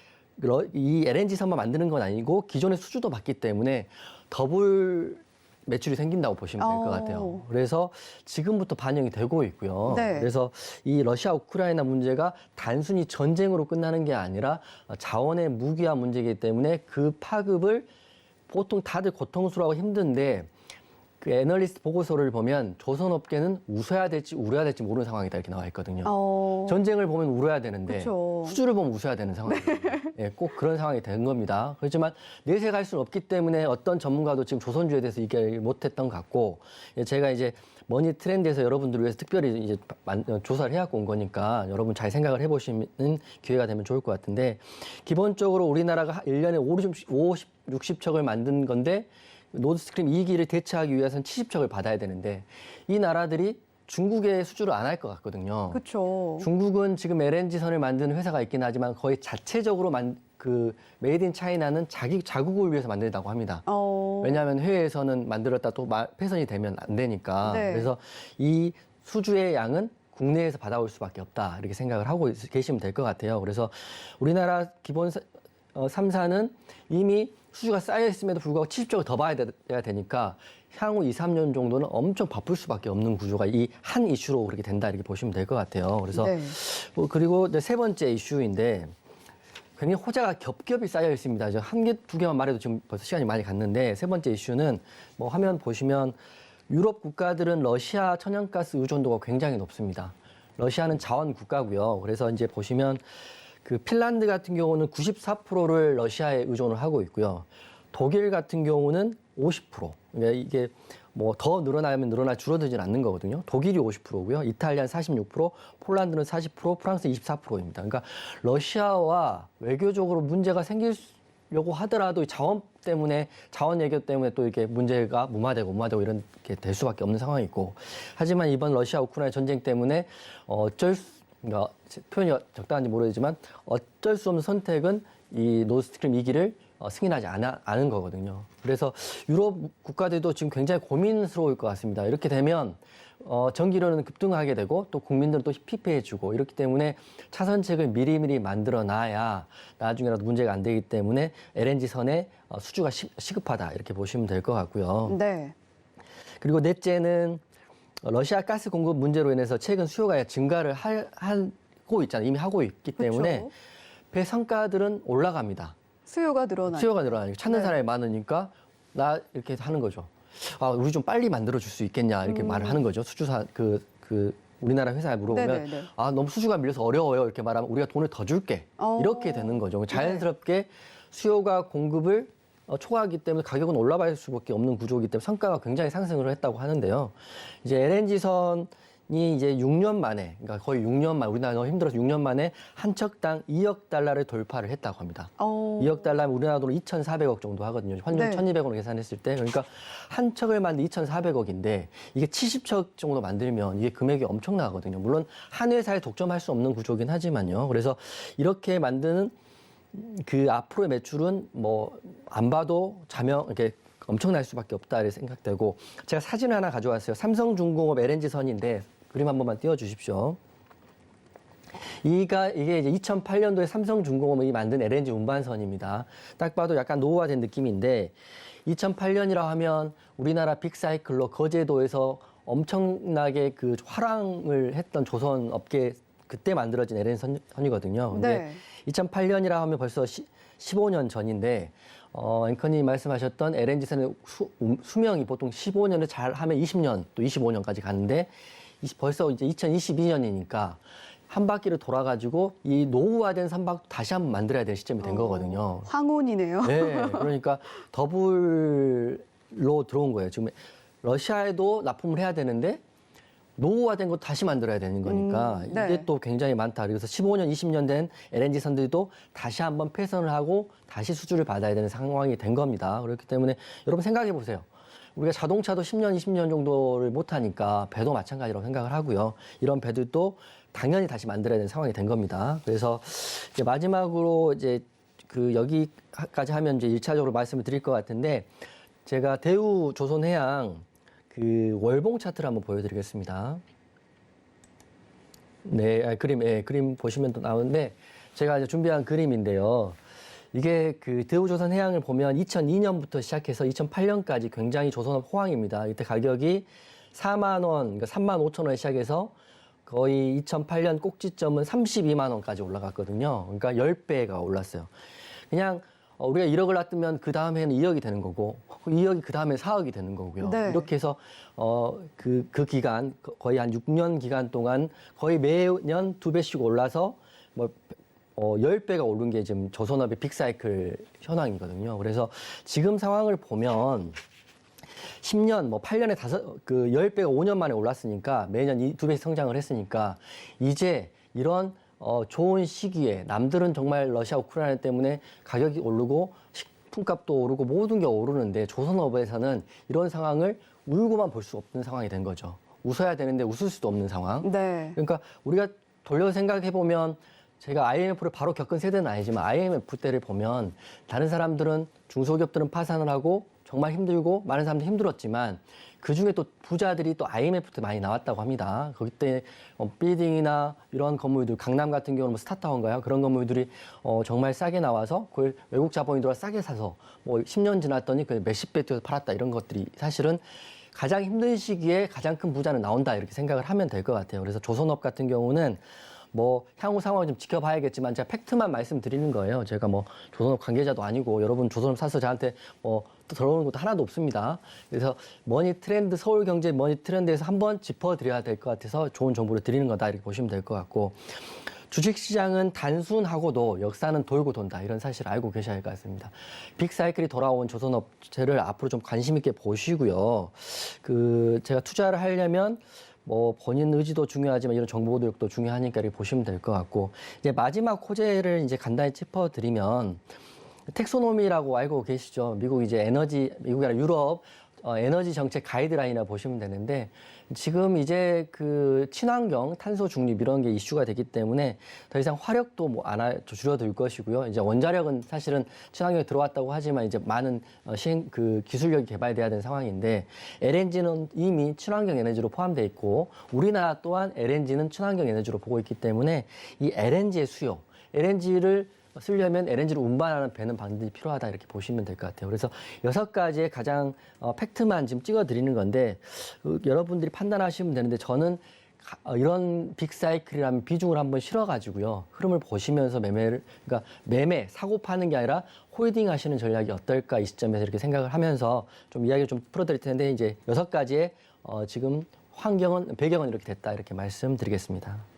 이 LNG선만 만드는 건 아니고 기존의 수주도 받기 때문에 더블 매출이 생긴다고 보시면 될 것 같아요. 그래서 지금부터 반영이 되고 있고요. 네. 그래서 이 러시아 우크라이나 문제가 단순히 전쟁으로 끝나는 게 아니라 자원의 무기화 문제이기 때문에 그 파급을 보통 다들 고통스러워하고 힘든데 그 애널리스트 보고서를 보면 조선업계는 웃어야 될지 울어야 될지 모르는 상황이다 이렇게 나와 있거든요. 전쟁을 보면 울어야 되는데 그쵸. 수주를 보면 웃어야 되는 상황이에요. 예, 꼭 그런 상황이 된 겁니다. 그렇지만 내색할 수는 없기 때문에 어떤 전문가도 지금 조선주에 대해서 얘기를 못했던 것 같고 제가 이제 머니 트렌드에서 여러분들을 위해서 특별히 이제 조사를 해갖고 온 거니까 여러분 잘 생각을 해보시는 기회가 되면 좋을 것 같은데 기본적으로 우리나라가 1년에 60척을 만든 건데 노드스트림 2기를 대체하기 위해서는 70척을 받아야 되는데 이 나라들이 중국에 수주를 안 할 것 같거든요. 그렇죠. 중국은 지금 LNG선을 만드는 회사가 있긴 하지만 거의 자체적으로 메이드 인 차이나는 자국을 위해서 만든다고 합니다. 왜냐하면 해외에서는 만들었다 또 폐선이 되면 안 되니까. 네. 그래서 이 수주의 양은 국내에서 받아올 수밖에 없다 이렇게 생각을 하고 계시면 될 것 같아요. 그래서 우리나라 기본 3사는 이미 수주가 쌓여 있음에도 불구하고 70척을 더 봐야 되니까 향후 2, 3년 정도는 엄청 바쁠 수밖에 없는 구조가 이 한 이슈로 그렇게 된다 이렇게 보시면 될 것 같아요. 그래서 네. 그리고 이제 세 번째 이슈인데 굉장히 호재가 겹겹이 쌓여 있습니다. 한 개, 두 개만 말해도 지금 벌써 시간이 많이 갔는데 세 번째 이슈는 화면 보시면 유럽 국가들은 러시아 천연가스 의존도가 굉장히 높습니다. 러시아는 자원 국가고요. 그래서 이제 보시면 그 핀란드 같은 경우는 94%를 러시아에 의존을 하고 있고요. 독일 같은 경우는 50%. 그러니까 이게 더 늘어나면 줄어들진 않는 거거든요. 독일이 50%고요. 이탈리아는 46%, 폴란드는 40%, 프랑스 24%입니다. 그러니까 러시아와 외교적으로 문제가 생길 하려고 하더라도 이 자원 때문에 자원 외교 때문에 또 이렇게 문제가 무마되고 이렇게 될 수밖에 없는 상황이고 하지만 이번 러시아 우크라이나 전쟁 때문에 그러니까 표현이 적당한지 모르겠지만 어쩔 수 없는 선택은 이 노스트림 2기를 승인하지 않은 거거든요. 그래서 유럽 국가들도 지금 굉장히 고민스러울 것 같습니다. 이렇게 되면 전기료는 급등하게 되고 또 국민들은 또 피폐해지고 이렇기 때문에 차선책을 미리미리 만들어 놔야 나중에라도 문제가 안 되기 때문에 LNG선의 수주가 시급하다 이렇게 보시면 될 것 같고요. 네. 그리고 넷째는 러시아 가스 공급 문제로 인해서 최근 수요가 증가를 하고 있잖아요. 이미 하고 있기 때문에 그렇죠. 배 성가들은 올라갑니다. 수요가 늘어나요. 수요가 늘어나니까 찾는 네. 사람이 많으니까 나 이렇게 하는 거죠. 아, 우리 좀 빨리 만들어 줄 수 있겠냐 이렇게 말을 하는 거죠. 수주사 우리나라 회사에 물어보면 네네네. 아 너무 수주가 밀려서 어려워요 이렇게 말하면 우리가 돈을 더 줄게 이렇게 되는 거죠. 자연스럽게 수요가 공급을 초과하기 때문에 가격은 올라갈 수밖에 없는 구조이기 때문에 성과가 굉장히 상승을 했다고 하는데요. 이제 LNG선이 이제 6년 만에, 그러니까 거의 6년 만, 우리나라 너무 힘들어서 6년 만에 한 척당 2억 달러를 돌파를 했다고 합니다. 2억 달러면 우리나라 돈으로 2,400억 정도 하거든요. 환율 네. 1,200원으로 계산했을 때. 그러니까 한 척을 만들 2,400억인데 이게 70척 정도 만들면 이게 금액이 엄청나거든요. 물론 한 회사에 독점할 수 없는 구조긴 하지만요. 그래서 이렇게 만드는 그 앞으로의 매출은 뭐 안 봐도 이렇게 엄청날 수밖에 없다 이렇게 생각되고 제가 사진 하나 가져왔어요. 삼성중공업 LNG선인데 그림 한 번만 띄워주십시오. 이게 이제 2008년도에 삼성중공업이 만든 LNG 운반선입니다. 딱 봐도 약간 노후화된 느낌인데 2008년이라 하면 우리나라 빅사이클로 거제도에서 엄청나게 그 화랑을 했던 조선 업계 그때 만들어진 LNG 선이거든요. 근데 네. 2008년이라 하면 벌써 15년 전인데 앵커님 말씀하셨던 LNG선의 수명이 보통 15년을 잘 하면 20년 또 25년까지 가는데 벌써 이제 2022년이니까 한 바퀴를 돌아가지고 이 노후화된 선박 다시 한번 만들어야 될 시점이 된 거거든요. 황혼이네요. 네, 그러니까 더블로 들어온 거예요. 지금 러시아에도 납품을 해야 되는데 노후화된 거 다시 만들어야 되는 거니까 네. 이게 또 굉장히 많다. 그래서 15년, 20년 된 LNG 선들도 다시 한번 폐선을 하고 다시 수주를 받아야 되는 상황이 된 겁니다. 그렇기 때문에 여러분 생각해 보세요. 우리가 자동차도 10년, 20년 정도를 못하니까 배도 마찬가지라고 생각을 하고요. 이런 배들도 당연히 다시 만들어야 되는 상황이 된 겁니다. 그래서 이제 마지막으로 이제 여기까지 하면 이제 1차적으로 말씀을 드릴 것 같은데 제가 대우 조선해양 그 월봉 차트를 한번 보여드리겠습니다. 네, 그림 보시면 또 나오는데 제가 이제 준비한 그림인데요. 이게 그 대우조선해양을 보면 2002년부터 시작해서 2008년까지 굉장히 조선업 호황입니다. 이때 가격이 4만 원, 그러니까 3만 5천 원에 시작해서 거의 2008년 꼭지점은 32만 원까지 올라갔거든요. 그러니까 10배가 올랐어요. 그냥 우리가 1억을 놔두면 그 다음 해는 2억이 되는 거고 2억이 그 다음에 4억이 되는 거고요. 네. 이렇게 해서 그 기간 거의 한 6년 기간 동안 거의 매년 2배씩 올라서 뭐 10배가 오른 게 지금 조선업의 빅사이클 현황이거든요. 그래서 지금 상황을 보면 10년, 8년에 10배가 5년 만에 올랐으니까 매년 2배씩 성장을 했으니까 이제 이런 좋은 시기에 남들은 정말 러시아 우크라이나 때문에 가격이 오르고 식품값도 오르고 모든 게 오르는데 조선업에서는 이런 상황을 울고만 볼 수 없는 상황이 된 거죠. 웃어야 되는데 웃을 수도 없는 상황. 네. 그러니까 우리가 돌려 생각해 보면 제가 IMF를 바로 겪은 세대는 아니지만 IMF 때를 보면 다른 사람들은 중소기업들은 파산을 하고 정말 힘들고 많은 사람들이 힘들었지만 그중에 또 부자들이 또 IMF 때 많이 나왔다고 합니다. 거기 때 빌딩이나 이런 건물들 강남 같은 경우는 스타타워인가요? 그런 건물들이 정말 싸게 나와서 그걸 외국 자본이 들어와 싸게 사서 10년 지났더니 그 몇십 배 뛰어서 팔았다 이런 것들이 사실은 가장 힘든 시기에 가장 큰 부자는 나온다 이렇게 생각을 하면 될 것 같아요. 그래서 조선업 같은 경우는 향후 상황을 좀 지켜봐야겠지만 제가 팩트만 말씀드리는 거예요. 제가 조선업 관계자도 아니고 여러분 조선업 사서 저한테 들어오는 것도 하나도 없습니다. 그래서 머니 트렌드 서울경제 머니 트렌드에서 한번 짚어드려야 될 것 같아서 좋은 정보를 드리는 거다 이렇게 보시면 될 것 같고 주식시장은 단순하고도 역사는 돌고 돈다 이런 사실을 알고 계셔야 할 것 같습니다. 빅사이클이 돌아온 조선업체를 앞으로 좀 관심 있게 보시고요. 제가 투자를 하려면 본인 의지도 중요하지만 이런 정보 교육도 중요하니까 이렇게 보시면 될 것 같고 이제 마지막 호재를 이제 간단히 짚어드리면 텍소노미라고 알고 계시죠? 미국이 아니라 유럽 에너지 정책 가이드라인이라 보시면 되는데 지금 이제 그 친환경, 탄소 중립 이런 게 이슈가 되기 때문에 더 이상 화력도 줄어들 것이고요. 이제 원자력은 사실은 친환경에 들어왔다고 하지만 이제 많은 기술력이 개발돼야 되는 상황인데 LNG는 이미 친환경 에너지로 포함되어 있고 우리나라 또한 LNG는 친환경 에너지로 보고 있기 때문에 이 LNG의 수요, LNG를 쓰려면 LNG를 운반하는 배는 반드시 필요하다 이렇게 보시면 될 것 같아요. 그래서 6가지의 가장 팩트만 지금 찍어드리는 건데 여러분들이 판단하시면 되는데 저는 이런 빅사이클이라면 비중을 한번 실어가지고요. 흐름을 보시면서 매매, 사고 파는 게 아니라 홀딩 하시는 전략이 어떨까 이 시점에서 이렇게 생각을 하면서 좀 이야기를 좀 풀어드릴 텐데 이제 6가지의 지금 배경은 이렇게 됐다 이렇게 말씀드리겠습니다.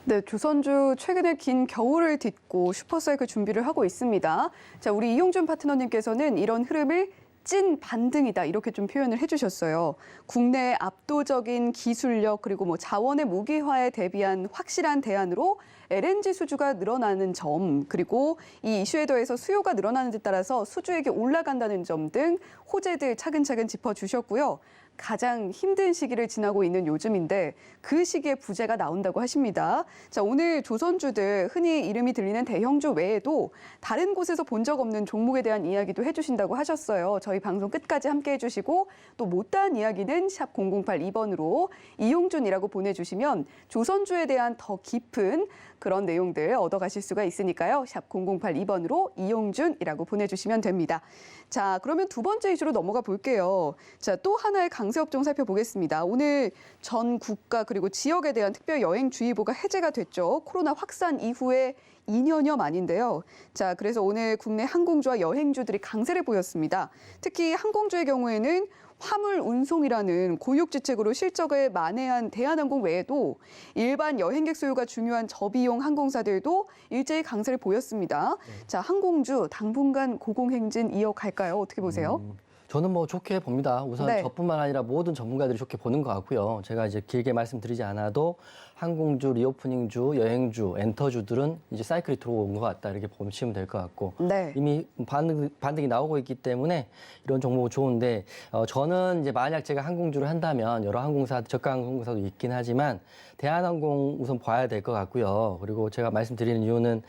네, 조선주 최근에 긴 겨울을 딛고 슈퍼사이클 준비를 하고 있습니다. 자, 우리 이용준 파트너님께서는 이런 흐름을 찐 반등이다 이렇게 좀 표현을 해주셨어요. 국내의 압도적인 기술력 그리고 자원의 무기화에 대비한 확실한 대안으로 LNG 수주가 늘어나는 점 그리고 이 이슈에 더해서 수요가 늘어나는 데 따라서 수주액이 올라간다는 점 등 호재들 차근차근 짚어주셨고요. 가장 힘든 시기를 지나고 있는 요즘인데 그 시기에 부재가 나온다고 하십니다. 자, 오늘 조선주들 흔히 이름이 들리는 대형주 외에도 다른 곳에서 본 적 없는 종목에 대한 이야기도 해주신다고 하셨어요. 저희 방송 끝까지 함께 해주시고 또 못다한 이야기는 샵 0082번으로 이용준이라고 보내주시면 조선주에 대한 더 깊은 그런 내용들 얻어가실 수가 있으니까요. 샵 0082번으로 이용준이라고 보내주시면 됩니다. 자, 그러면 두 번째 이슈로 넘어가 볼게요. 자, 또 하나의 강세업종 살펴보겠습니다. 오늘 전 국가 그리고 지역에 대한 특별 여행주의보가 해제가 됐죠. 코로나 확산 이후에 2년여 만인데요. 자, 그래서 오늘 국내 항공주와 여행주들이 강세를 보였습니다. 특히 항공주의 경우에는 화물 운송이라는 고육지책으로 실적을 만회한 대한항공 외에도 일반 여행객 수요가 중요한 저비용 항공사들도 일제히 강세를 보였습니다. 자, 항공주 당분간 고공행진 이어갈까요? 어떻게 보세요? 저는 좋게 봅니다. 우선 네. 저뿐만 아니라 모든 전문가들이 좋게 보는 것 같고요. 제가 이제 길게 말씀드리지 않아도 항공주, 리오프닝주, 여행주, 엔터주들은 이제 사이클이 들어온 것 같다 이렇게 보시면 될 것 같고 네. 이미 반등이 나오고 있기 때문에 이런 종목은 좋은데 저는 이제 만약 제가 항공주를 한다면 여러 저가 항공사도 있긴 하지만 대한항공 우선 봐야 될 것 같고요. 그리고 제가 말씀드리는 이유는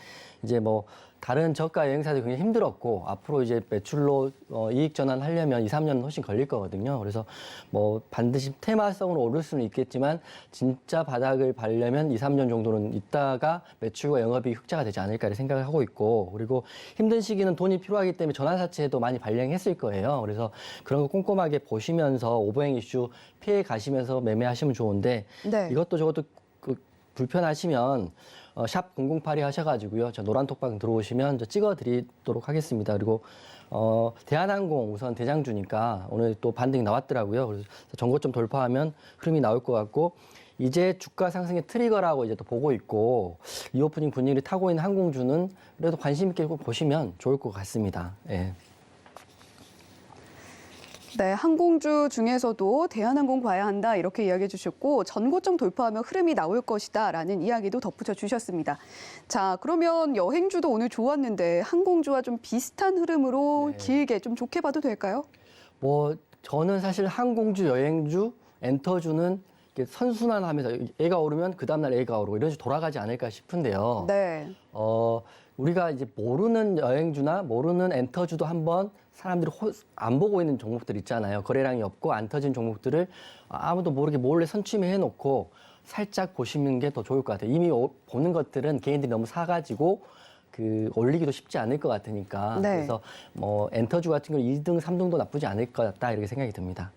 이제 다른 저가 여행사들이 굉장히 힘들었고 앞으로 이제 매출로 이익 전환하려면 2, 3년 훨씬 걸릴 거거든요. 그래서 반드시 테마성으로 오를 수는 있겠지만 진짜 바닥을 밟려면 2, 3년 정도는 있다가 매출과 영업이익 흑자가 되지 않을까 생각을 하고 있고 그리고 힘든 시기는 돈이 필요하기 때문에 전환사채도 많이 발행했을 거예요. 그래서 그런 거 꼼꼼하게 보시면서 오버행 이슈 피해 가시면서 매매하시면 좋은데 네. 이것도 저것도 불편하시면 샵 008이 하셔가지고요. 저 노란 톡방 들어오시면 저 찍어드리도록 하겠습니다. 그리고 대한항공 우선 대장주니까 오늘 또 반등이 나왔더라고요. 그래서 전고점 돌파하면 흐름이 나올 것 같고 이제 주가 상승의 트리거라고 이제 또 보고 있고 리오프닝 분위기를 타고 있는 항공주는 그래도 관심 있게 꼭 보시면 좋을 것 같습니다. 예. 네, 항공주 중에서도 대한항공 봐야 한다 이렇게 이야기해 주셨고 전고점 돌파하면 흐름이 나올 것이다라는 이야기도 덧붙여 주셨습니다. 자, 그러면 여행주도 오늘 좋았는데 항공주와 좀 비슷한 흐름으로 네. 길게 좀 좋게 봐도 될까요? 저는 사실 항공주, 여행주, 엔터주는 이렇게 선순환하면서 얘가 오르면 그 다음날 얘가 오르고 이런 식으로 돌아가지 않을까 싶은데요. 네. 우리가 이제 모르는 여행주나 모르는 엔터주도 한번 사람들이 안 보고 있는 종목들 있잖아요. 거래량이 없고 안 터진 종목들을 아무도 모르게 몰래 선취매 해놓고 살짝 보시는 게 더 좋을 것 같아요. 이미 보는 것들은 개인들이 너무 사가지고 올리기도 쉽지 않을 것 같으니까. 네. 그래서 엔터주 같은 경우 2등, 3등도 나쁘지 않을 것 같다 이렇게 생각이 듭니다.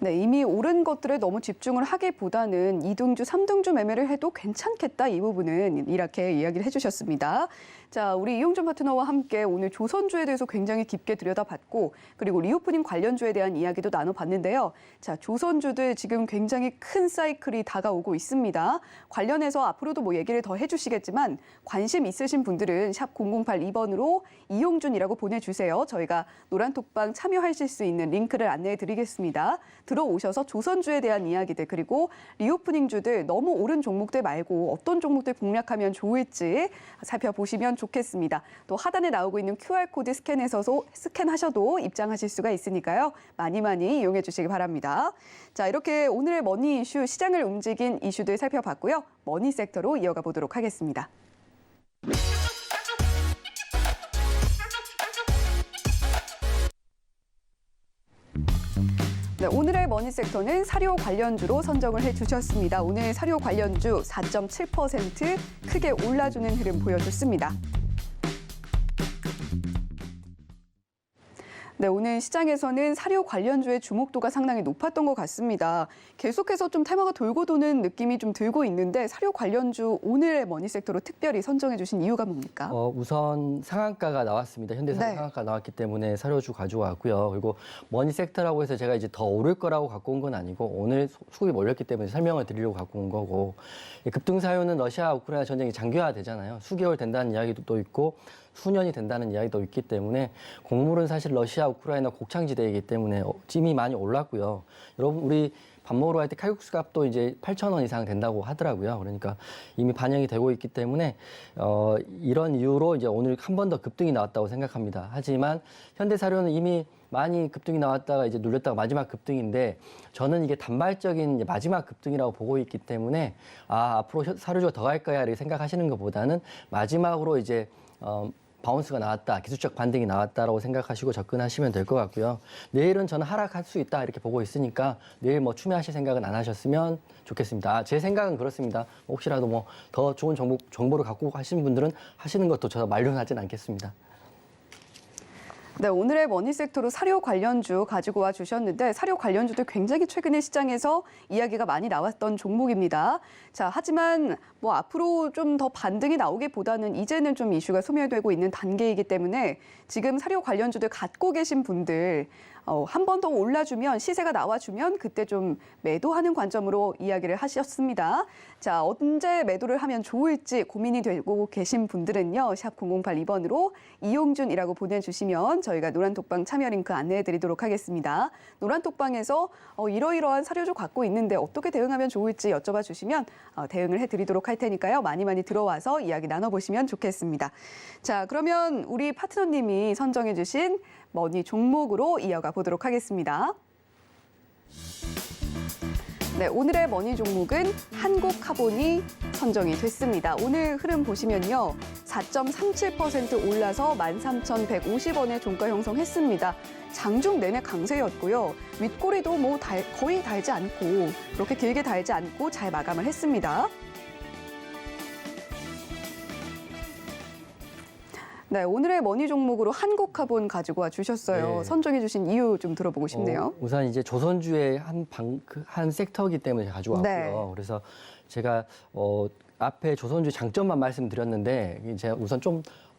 네, 이미 오른 것들에 너무 집중을 하기보다는 2등주, 3등주 매매를 해도 괜찮겠다 이 부분은 이렇게 이야기를 해주셨습니다. 자, 우리 이용준 파트너와 함께 오늘 조선주에 대해서 굉장히 깊게 들여다봤고 그리고 리오프닝 관련주에 대한 이야기도 나눠봤는데요. 자, 조선주들 지금 굉장히 큰 사이클이 다가오고 있습니다. 관련해서 앞으로도 얘기를 더 해주시겠지만 관심 있으신 분들은 샵 0082번으로 이용준이라고 보내주세요. 저희가 노란톡방 참여하실 수 있는 링크를 안내해 드리겠습니다. 들어오셔서 조선주에 대한 이야기들 그리고 리오프닝주들 너무 오른 종목들 말고 어떤 종목들 공략하면 좋을지 살펴보시면 좋겠습니다. 또 하단에 나오고 있는 QR코드 스캔하셔도 입장하실 수가 있으니까요. 많이 이용해 주시기 바랍니다. 자, 이렇게 오늘의 머니 이슈, 시장을 움직인 이슈들 살펴봤고요. 머니 섹터로 이어가 보도록 하겠습니다. 네, 오늘의 머니 섹터는 사료 관련주로 선정을 해주셨습니다. 오늘 사료 관련주 4.7% 크게 올라주는 흐름 보여줬습니다. 네, 오늘 시장에서는 사료 관련주의 주목도가 상당히 높았던 것 같습니다. 계속해서 좀 테마가 돌고 도는 느낌이 좀 들고 있는데 사료 관련주 오늘의 머니 섹터로 특별히 선정해 주신 이유가 뭡니까? 우선 상한가가 나왔습니다. 현대사 네. 상한가 나왔기 때문에 사료주 가져왔고요. 그리고 머니 섹터라고 해서 제가 이제 더 오를 거라고 갖고 온 건 아니고 오늘 수급이 몰렸기 때문에 설명을 드리려고 갖고 온 거고, 급등 사유는 러시아 우크라이나 전쟁이 장기화되잖아요. 수개월 된다는 이야기도 또 있고 수년이 된다는 이야기도 있기 때문에 곡물은 사실 러시아 우크라이나 곡창지대이기 때문에 찜이 많이 올랐고요. 여러분, 우리 밥 먹으러 갈 때 칼국수 값도 이제 8,000원 이상 된다고 하더라고요. 그러니까 이미 반영이 되고 있기 때문에 이런 이유로 이제 오늘 한 번 더 급등이 나왔다고 생각합니다. 하지만 현대사료는 이미 많이 급등이 나왔다가 이제 눌렸다가 마지막 급등인데, 저는 이게 단발적인 이제 마지막 급등이라고 보고 있기 때문에 앞으로 사료주가 더 갈 거야 이렇게 생각하시는 것보다는 마지막으로 이제 바운스가 나왔다, 기술적 반등이 나왔다라고 생각하시고 접근하시면 될 것 같고요. 내일은 저는 하락할 수 있다 이렇게 보고 있으니까 내일 뭐 추매하실 생각은 안 하셨으면 좋겠습니다. 제 생각은 그렇습니다. 혹시라도 뭐 더 좋은 정보를 갖고 하시는 분들은 하시는 것도 저 만류하진 않겠습니다. 네, 오늘의 머니 섹터로 사료 관련주 가지고 와 주셨는데 사료 관련주도 굉장히 최근에 시장에서 이야기가 많이 나왔던 종목입니다. 자, 하지만 뭐 앞으로 좀 더 반등이 나오기보다는 이제는 좀 이슈가 소멸되고 있는 단계이기 때문에 지금 사료 관련주들 갖고 계신 분들 한 번 더 올라주면, 시세가 나와주면 그때 좀 매도하는 관점으로 이야기를 하셨습니다. 자, 언제 매도를 하면 좋을지 고민이 되고 계신 분들은요, 샵 0082번으로 이용준이라고 보내주시면 저희가 노란톡방 참여 링크 안내해드리도록 하겠습니다. 노란톡방에서 이러이러한 사료주 갖고 있는데 어떻게 대응하면 좋을지 여쭤봐 주시면 대응을 해드리도록 할 테니까요. 많이 들어와서 이야기 나눠보시면 좋겠습니다. 자, 그러면 우리 파트너님이 선정해 주신 머니 종목으로 이어가 보도록 하겠습니다. 네, 오늘의 머니 종목은 한국카본이 선정이 됐습니다. 오늘 흐름 보시면요, 4.37% 올라서 13,150원에 종가 형성했습니다. 장중 내내 강세였고요. 윗꼬리도 뭐 거의 달지 않고, 그렇게 길게 달지 않고 잘 마감을 했습니다. 네, 오늘의 머니 종목으로 한국카본 가지고 와 주셨어요. 네. 선정해 주신 이유 좀 들어보고 싶네요. 우선 이제 조선주의 한 섹터이기 때문에 제가 가지고 왔고요. 네. 그래서 제가 앞에 조선주 장점만 말씀드렸는데 제가 우선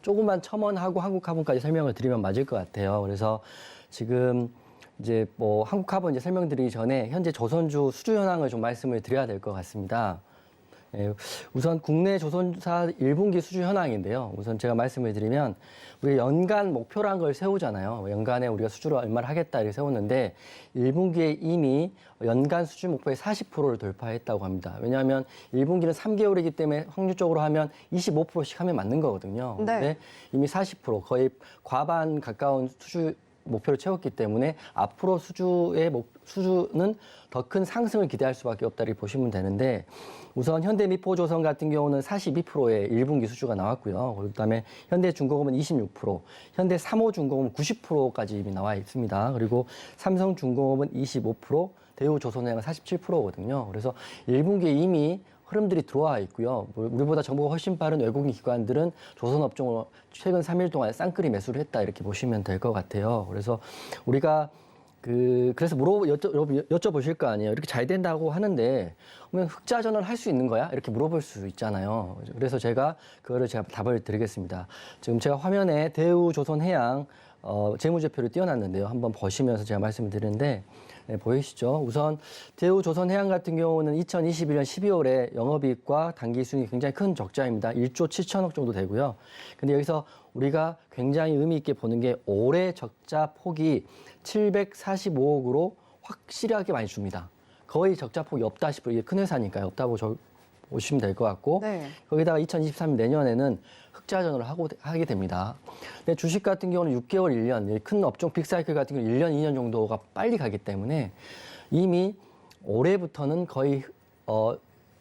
조금만 첨언하고 한국카본까지 설명을 드리면 맞을 것 같아요. 그래서 지금 이제 뭐 한국카본 이제 설명드리기 전에 현재 조선주 수주 현황을 좀 말씀을 드려야 될 것 같습니다. 예, 우선 국내 조선사 1분기 수주 현황인데요. 우선 제가 말씀을 드리면 우리 연간 목표란 걸 세우잖아요. 연간에 우리가 수주를 얼마를 하겠다 이렇게 세웠는데 1분기에 이미 연간 수주 목표의 40%를 돌파했다고 합니다. 왜냐하면 1분기는 3개월이기 때문에 확률적으로 하면 25%씩 하면 맞는 거거든요. 네. 근데 이미 40%, 거의 과반 가까운 수주 목표를 채웠기 때문에 앞으로 수주는 더 큰 상승을 기대할 수밖에 없다 이렇게 보시면 되는데, 우선 현대미포조선 같은 경우는 42%의 1분기 수주가 나왔고요. 그다음에 현대중공업은 26%, 현대삼호중공업은 90%까지 이미 나와 있습니다. 그리고 삼성중공업은 25%, 대우조선해양은 47%거든요. 그래서 1분기에 이미 흐름들이 들어와 있고요. 우리보다 정보가 훨씬 빠른 외국인 기관들은 조선업종을 최근 3일 동안 쌍끌이 매수를 했다 이렇게 보시면 될 것 같아요. 그래서 우리가 그래서 여쭤보실 거 아니에요. 이렇게 잘 된다고 하는데 그러면 흑자 전환을 할 수 있는 거야? 이렇게 물어볼 수 있잖아요. 그래서 제가 답을 드리겠습니다. 지금 제가 화면에 대우조선해양 재무제표를 띄워놨는데요. 한번 보시면서 제가 말씀을 드리는데, 네, 보이시죠? 우선 대우조선해양 같은 경우는 2021년 12월에 영업이익과 당기순이 굉장히 큰 적자입니다. 1조 7천억 정도 되고요. 근데 여기서 우리가 굉장히 의미 있게 보는 게 올해 적자 폭이 745억으로 확실하게 많이 줍니다. 거의 적자 폭이 없다시피, 이게 큰 회사니까요. 없다고 보시면 될 것 같고 네. 거기다가 2023년 내년에는 흑자전을 하게 됩니다. 근데 주식 같은 경우는 6개월, 1년, 큰 업종 빅사이클 같은 경우는 1년, 2년 정도가 빨리 가기 때문에 이미 올해부터는 거의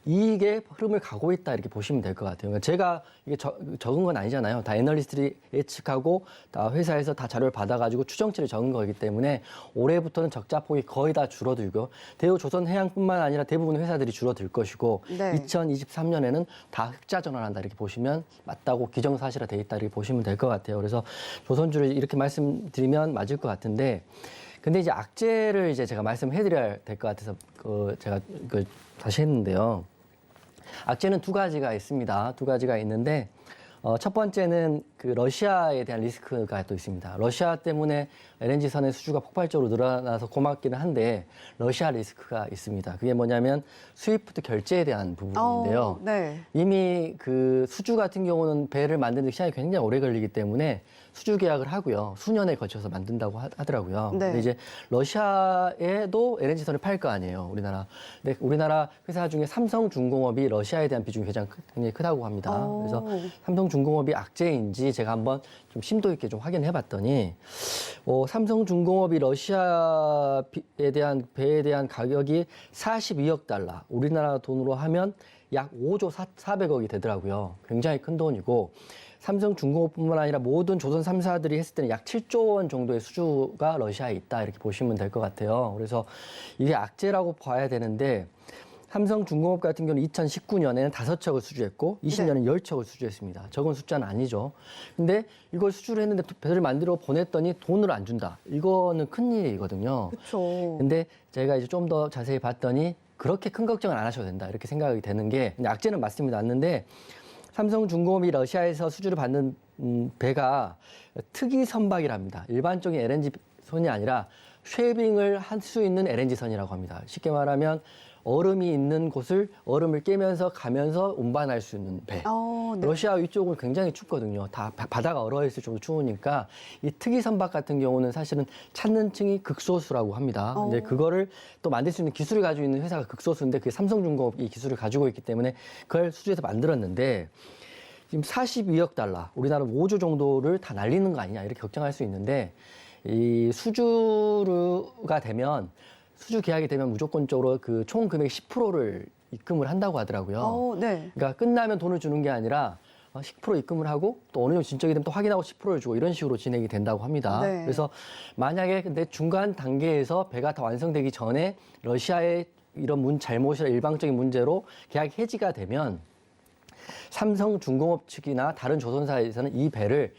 이익의 흐름을 가고 있다 이렇게 보시면 될 것 같아요. 그러니까 제가 이게 적은 건 아니잖아요. 다 애널리스트들이 예측하고 다 회사에서 다 자료를 받아가지고 추정치를 적은 거기 때문에 올해부터는 적자폭이 거의 다 줄어들고 대우조선해양뿐만 아니라 대부분의 회사들이 줄어들 것이고 네. 2023년에는 다 흑자 전환한다 이렇게 보시면 맞다고 기정사실화 돼 있다 이렇게 보시면 될 것 같아요. 그래서 조선주를 이렇게 말씀드리면 맞을 것 같은데 근데 이제 악재를 이제 제가 말씀해드려야 될 것 같아서 제가 다시 했는데요. 악재는 두 가지가 있습니다. 두 가지가 있는데 첫 번째는 그 러시아에 대한 리스크가 또 있습니다. 러시아 때문에 LNG선의 수주가 폭발적으로 늘어나서 고맙기는 한데 러시아 리스크가 있습니다. 그게 뭐냐면 스위프트 결제에 대한 부분인데요. 네. 이미 그 수주 같은 경우는 배를 만드는 데 시간이 굉장히 오래 걸리기 때문에 수주 계약을 하고요. 수년에 걸쳐서 만든다고 하더라고요. 네. 근데 이제 러시아에도 LNG선을 팔 거 아니에요, 우리나라. 근데 우리나라 회사 중에 삼성중공업이 러시아에 대한 비중이 굉장히 크다고 합니다. 그래서 삼성중공업이 악재인지 제가 한번 좀 심도 있게 좀 확인해 봤더니 삼성중공업이 러시아에 대한 배에 대한 가격이 42억 달러, 우리나라 돈으로 하면 약 5조 400억이 되더라고요. 굉장히 큰 돈이고 삼성중공업뿐만 아니라 모든 조선 3사들이 했을 때는 약 7조 원 정도의 수주가 러시아에 있다 이렇게 보시면 될 것 같아요. 그래서 이게 악재라고 봐야 되는데 삼성중공업 같은 경우는 2019년에는 5척을 수주했고 20년에는 10척을 수주했습니다. 적은 숫자는 아니죠. 근데 이걸 수주를 했는데 배를 만들어 보냈더니 돈을 안 준다. 이거는 큰 일이거든요. 그렇죠. 근데 제가 이제 좀 더 자세히 봤더니 그렇게 큰 걱정은 안 하셔도 된다. 이렇게 생각이 되는 게 악재는 맞습니다. 맞는데 삼성중공업이 러시아에서 수주를 받는 배가 특이 선박이랍니다. 일반적인 LNG 선이 아니라 쉐빙을 할 수 있는 LNG 선이라고 합니다. 쉽게 말하면 얼음이 있는 곳을 얼음을 깨면서 가면서 운반할 수 있는 배. 네. 러시아 위쪽은 굉장히 춥거든요. 다 바다가 얼어있을 정도로 추우니까 이 특이 선박 같은 경우는 사실은 찾는 층이 극소수라고 합니다. 근데 그거를 또 만들 수 있는 기술을 가지고 있는 회사가 극소수인데 그게 삼성중공업이 이 기술을 가지고 있기 때문에 그걸 수주해서 만들었는데 지금 42억 달러, 우리나라 5조 정도를 다 날리는 거 아니냐 이렇게 걱정할 수 있는데 이 수주가 되면 수주 계약이 되면 무조건적으로 그 총 금액 10%를 입금을 한다고 하더라고요. 네. 그러니까 끝나면 돈을 주는 게 아니라 10% 입금을 하고 또 어느 정도 진척이 되면 또 확인하고 10%를 주고 이런 식으로 진행이 된다고 합니다. 네. 그래서 만약에 근데 중간 단계에서 배가 다 완성되기 전에 러시아의 이런 잘못이나 일방적인 문제로 계약 해지가 되면 삼성중공업 측이나 다른 조선사에서는 이 배를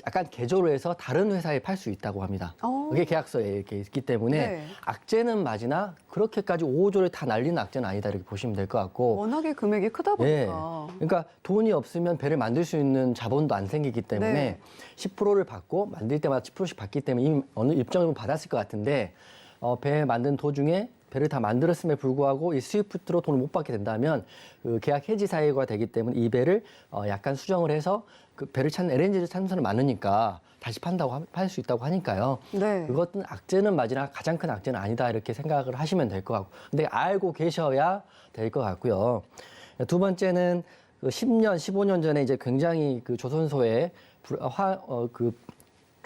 약간 개조를 해서 다른 회사에 팔 수 있다고 합니다. 그게 계약서에 이렇게 있기 때문에 네. 악재는 맞으나 그렇게까지 5조를 다 날리는 악재는 아니다 이렇게 보시면 될 것 같고. 워낙에 금액이 크다 보니까. 그러니까 돈이 없으면 배를 만들 수 있는 자본도 안 생기기 때문에 네. 10%를 받고 만들 때마다 10%씩 받기 때문에 이미 어느 일정을 받았을 것 같은데 배 만든 도중에 배를 다 만들었음에 불구하고 이 스위프트로 돈을 못 받게 된다면 그 계약 해지 사유가 되기 때문에 이 배를 약간 수정을 해서 그 배를 찾는 LNG를 찾는 사람이 많으니까 다시 팔 수 있다고 하니까요. 네. 그것은 악재는 맞으나 가장 큰 악재는 아니다 이렇게 생각을 하시면 될 것 같고, 근데 알고 계셔야 될 것 같고요. 두 번째는 그 10년, 15년 전에 이제 굉장히 그 조선소에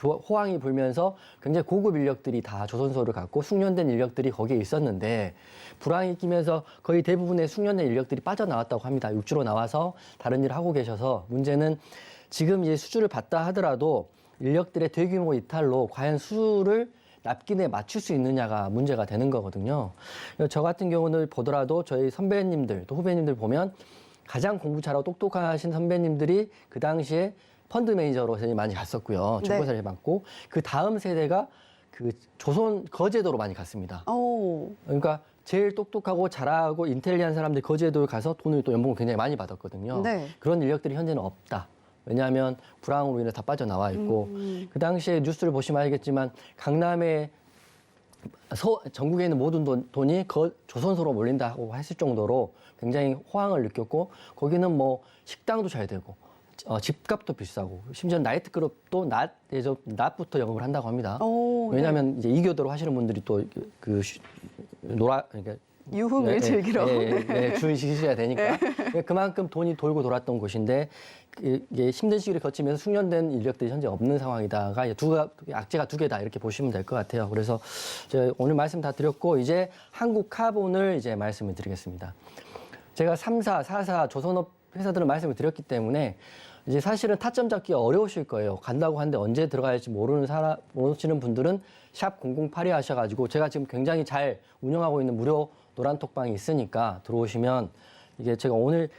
호황이 불면서 굉장히 고급 인력들이 다 조선소를 갖고 숙련된 인력들이 거기에 있었는데 불황이 끼면서 거의 대부분의 숙련된 인력들이 빠져나왔다고 합니다. 육지로 나와서 다른 일을 하고 계셔서 문제는 지금 이제 수주를 받다 하더라도 인력들의 대규모 이탈로 과연 수주를 납기에 맞출 수 있느냐가 문제가 되는 거거든요. 저 같은 경우는 보더라도 저희 선배님들 또 후배님들 보면 가장 공부 잘하고 똑똑하신 선배님들이 그 당시에 펀드 매니저로 많이 갔었고요. 증권사를 해봤고 그 다음 세대가 그 조선 거제도로 많이 갔습니다. 그러니까 제일 똑똑하고 잘하고 인텔리한 사람들이 거제도에 가서 돈을 또 연봉을 굉장히 많이 받았거든요. 네. 그런 인력들이 현재는 없다. 왜냐하면 불황으로 인해 다 빠져나와 있고 그 당시에 뉴스를 보시면 알겠지만 강남에 전국에 있는 모든 돈이 조선소로 몰린다고 했을 정도로 굉장히 호황을 느꼈고 거기는 뭐 식당도 잘 되고 집값도 비싸고 심지어 나이트클럽도 낮부터 영업을 한다고 합니다. 왜냐하면 이제 이교도로 하시는 분들이 또 그러니까 유흥을 즐기러. 주시셔야 되니까. 그만큼 돈이 돌고 돌았던 곳인데 이게 힘든 시기를 거치면서 숙련된 인력들이 현재 없는 상황이다가 악재가 두 개다 이렇게 보시면 될 것 같아요. 그래서 제가 오늘 말씀 다 드렸고 이제 한국카본을 이제 말씀을 드리겠습니다. 제가 3사, 4사 조선업 회사들은 말씀을 드렸기 때문에 이제 사실은 타점 잡기가 어려우실 거예요. 간다고 하는데 언제 들어갈지 모르시는 분들은 샵 008이 하셔가지고 제가 지금 굉장히 잘 운영하고 있는 무료 노란톡방이 있으니까 들어오시면 이게 제가 오늘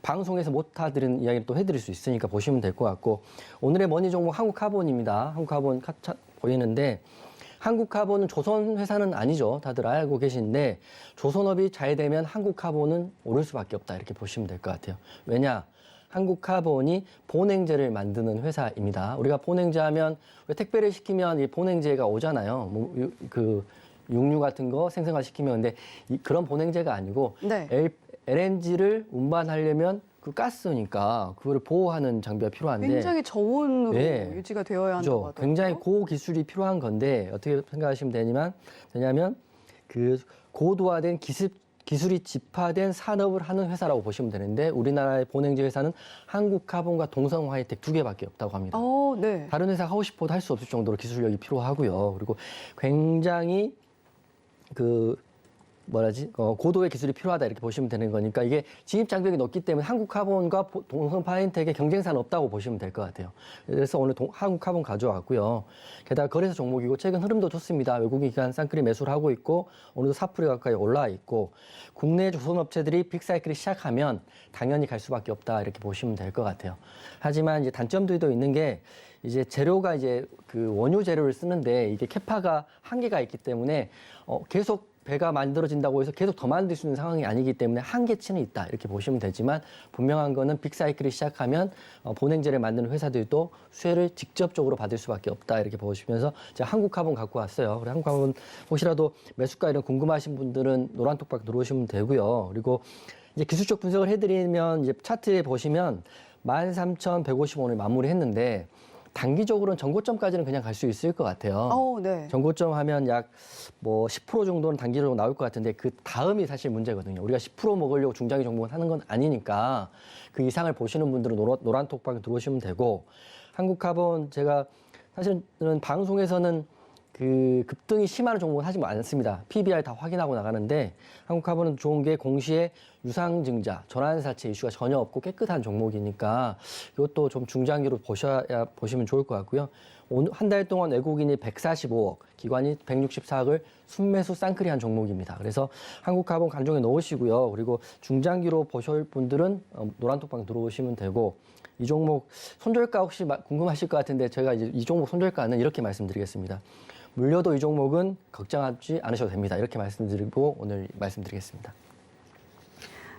방송에서 못 타드린 이야기를 또 해드릴 수 있으니까 보시면 될 것 같고 오늘의 머니 종목 한국카본입니다. 한국카본 보이는데 한국카본은 조선 회사는 아니죠. 다들 알고 계신데 조선업이 잘 되면 한국카본은 오를 수밖에 없다 이렇게 보시면 될 것 같아요. 왜냐? 한국카본이 본행제를 만드는 회사입니다. 우리가 본행제 하면 택배를 시키면 이 본행제가 오잖아요. 그 육류 같은 거 생생화 시키면 근데 그런 본행제가 아니고 네. LNG를 운반하려면 그 가스니까 그거를 보호하는 장비가 필요한데 굉장히 저온으로 유지가 되어야 한다고 하더라고요. 굉장히 고기술이 필요한 건데 어떻게 생각하시면 되냐면 그 고도화된 기술이 집화된 산업을 하는 회사라고 보시면 되는데 우리나라의 본행제 회사는 한국카본과 동성화이텍 두 개밖에 없다고 합니다. 네. 다른 회사가 하고 싶어도 할 수 없을 정도로 기술력이 필요하고요. 그리고 굉장히 고도의 기술이 필요하다 이렇게 보시면 되는 거니까 이게 진입 장벽이 높기 때문에 한국카본과 동성파인텍의 경쟁사는 없다고 보시면 될 것 같아요. 그래서 오늘 한국카본 가져왔고요. 게다가 거래소 종목이고 최근 흐름도 좋습니다. 외국인 기관 쌍끌이 매수를 하고 있고 오늘도 4% 가까이 올라와 있고 국내 조선업체들이 빅사이클이 시작하면 당연히 갈 수밖에 없다 이렇게 보시면 될 것 같아요. 하지만 이제 단점들도 있는 게 이제 재료가 이제 그 원유 재료를 쓰는데 이게 캐파가 한계가 있기 때문에 계속 배가 만들어진다고 해서 계속 더 만들 수 있는 상황이 아니기 때문에 한계치는 있다 이렇게 보시면 되지만 분명한 거는 빅사이클이 시작하면 본행제를 만드는 회사들도 수혜를 직접적으로 받을 수밖에 없다 이렇게 보시면서 제가 한국카본 갖고 왔어요. 그리고 한국카본 혹시라도 매수가 이런 궁금하신 분들은 노란톡방 들어오시면 되고요. 그리고 이제 기술적 분석을 해드리면 이제 차트에 보시면 13,150원을 마무리했는데 단기적으로는 전고점까지는 그냥 갈 수 있을 것 같아요. 네. 전고점 하면 약 뭐 10% 정도는 단기적으로 나올 것 같은데 그 다음이 사실 문제거든요. 우리가 10% 먹으려고 중장기 종목을 하는 건 아니니까 그 이상을 보시는 분들은 노란톡방에 들어오시면 되고 한국카본 제가 사실은 방송에서는 그 급등이 심한 종목은 하지 않습니다. PBR 다 확인하고 나가는데 한국카본은 좋은 게 공시에 유상증자, 전환사채 이슈가 전혀 없고 깨끗한 종목이니까 이것도 좀 중장기로 보시면 좋을 것 같고요. 오늘 한 달 동안 외국인이 145억, 기관이 164억을 순매수 쌍끌이한 종목입니다. 그래서 한국카본 간종에 넣으시고요. 그리고 중장기로 보실 분들은 노란톡방 들어오시면 되고 이 종목 손절가 혹시 궁금하실 것 같은데 제가 이제 이 종목 손절가는 이렇게 말씀드리겠습니다. 물려도 이 종목은 걱정하지 않으셔도 됩니다. 이렇게 말씀드리고 오늘 말씀드리겠습니다.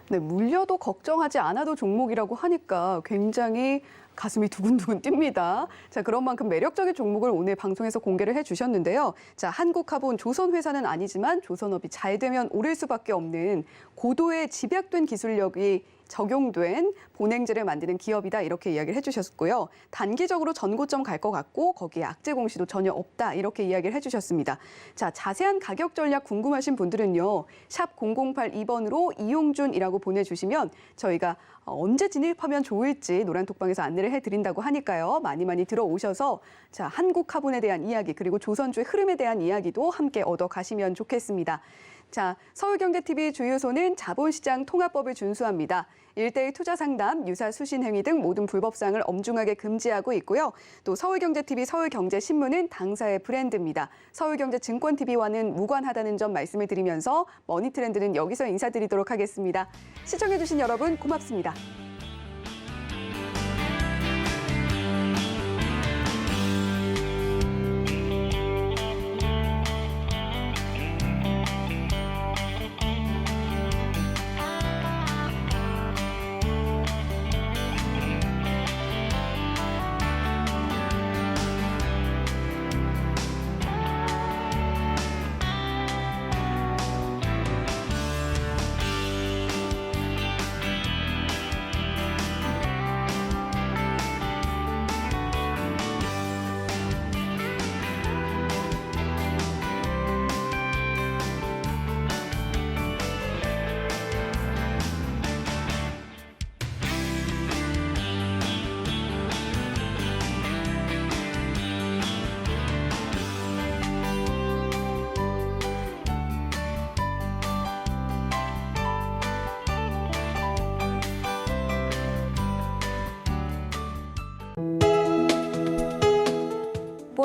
네, 물려도 걱정하지 않아도 종목이라고 하니까 굉장히 가슴이 두근두근 뜁니다. 자, 그런 만큼 매력적인 종목을 오늘 방송에서 공개를 해주셨는데요. 자, 한국카본 조선회사는 아니지만 조선업이 잘 되면 오를 수밖에 없는 고도의 집약된 기술력이 적용된 본행제를 만드는 기업이다 이렇게 이야기를 해주셨고요. 단기적으로 전고점 갈 것 같고 거기에 악재 공시도 전혀 없다 이렇게 이야기를 해주셨습니다. 자, 자세한 가격 전략 궁금하신 분들은요. 샵 0082번으로 이용준이라고 보내주시면 저희가 언제 진입하면 좋을지 노란톡방에서 안내를 해드린다고 하니까요. 많이 들어오셔서 자, 한국카본에 대한 이야기 그리고 조선주의 흐름에 대한 이야기도 함께 얻어가시면 좋겠습니다. 자, 서울경제TV 주유소는 자본시장 통합법을 준수합니다. 1:1 투자 상담, 유사 수신 행위 등 모든 불법사항을 엄중하게 금지하고 있고요. 또 서울경제TV, 서울경제신문은 당사의 브랜드입니다. 서울경제증권TV와는 무관하다는 점 말씀을 드리면서 머니트렌드는 여기서 인사드리도록 하겠습니다. 시청해주신 여러분 고맙습니다.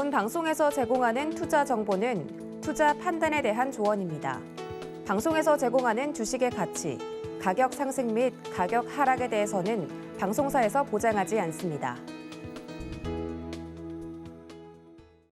본 방송에서 제공하는 투자 정보는 투자 판단에 대한 조언입니다. 방송에서 제공하는 주식의 가치, 가격 상승 및 가격 하락에 대해서는 방송사에서 보장하지 않습니다.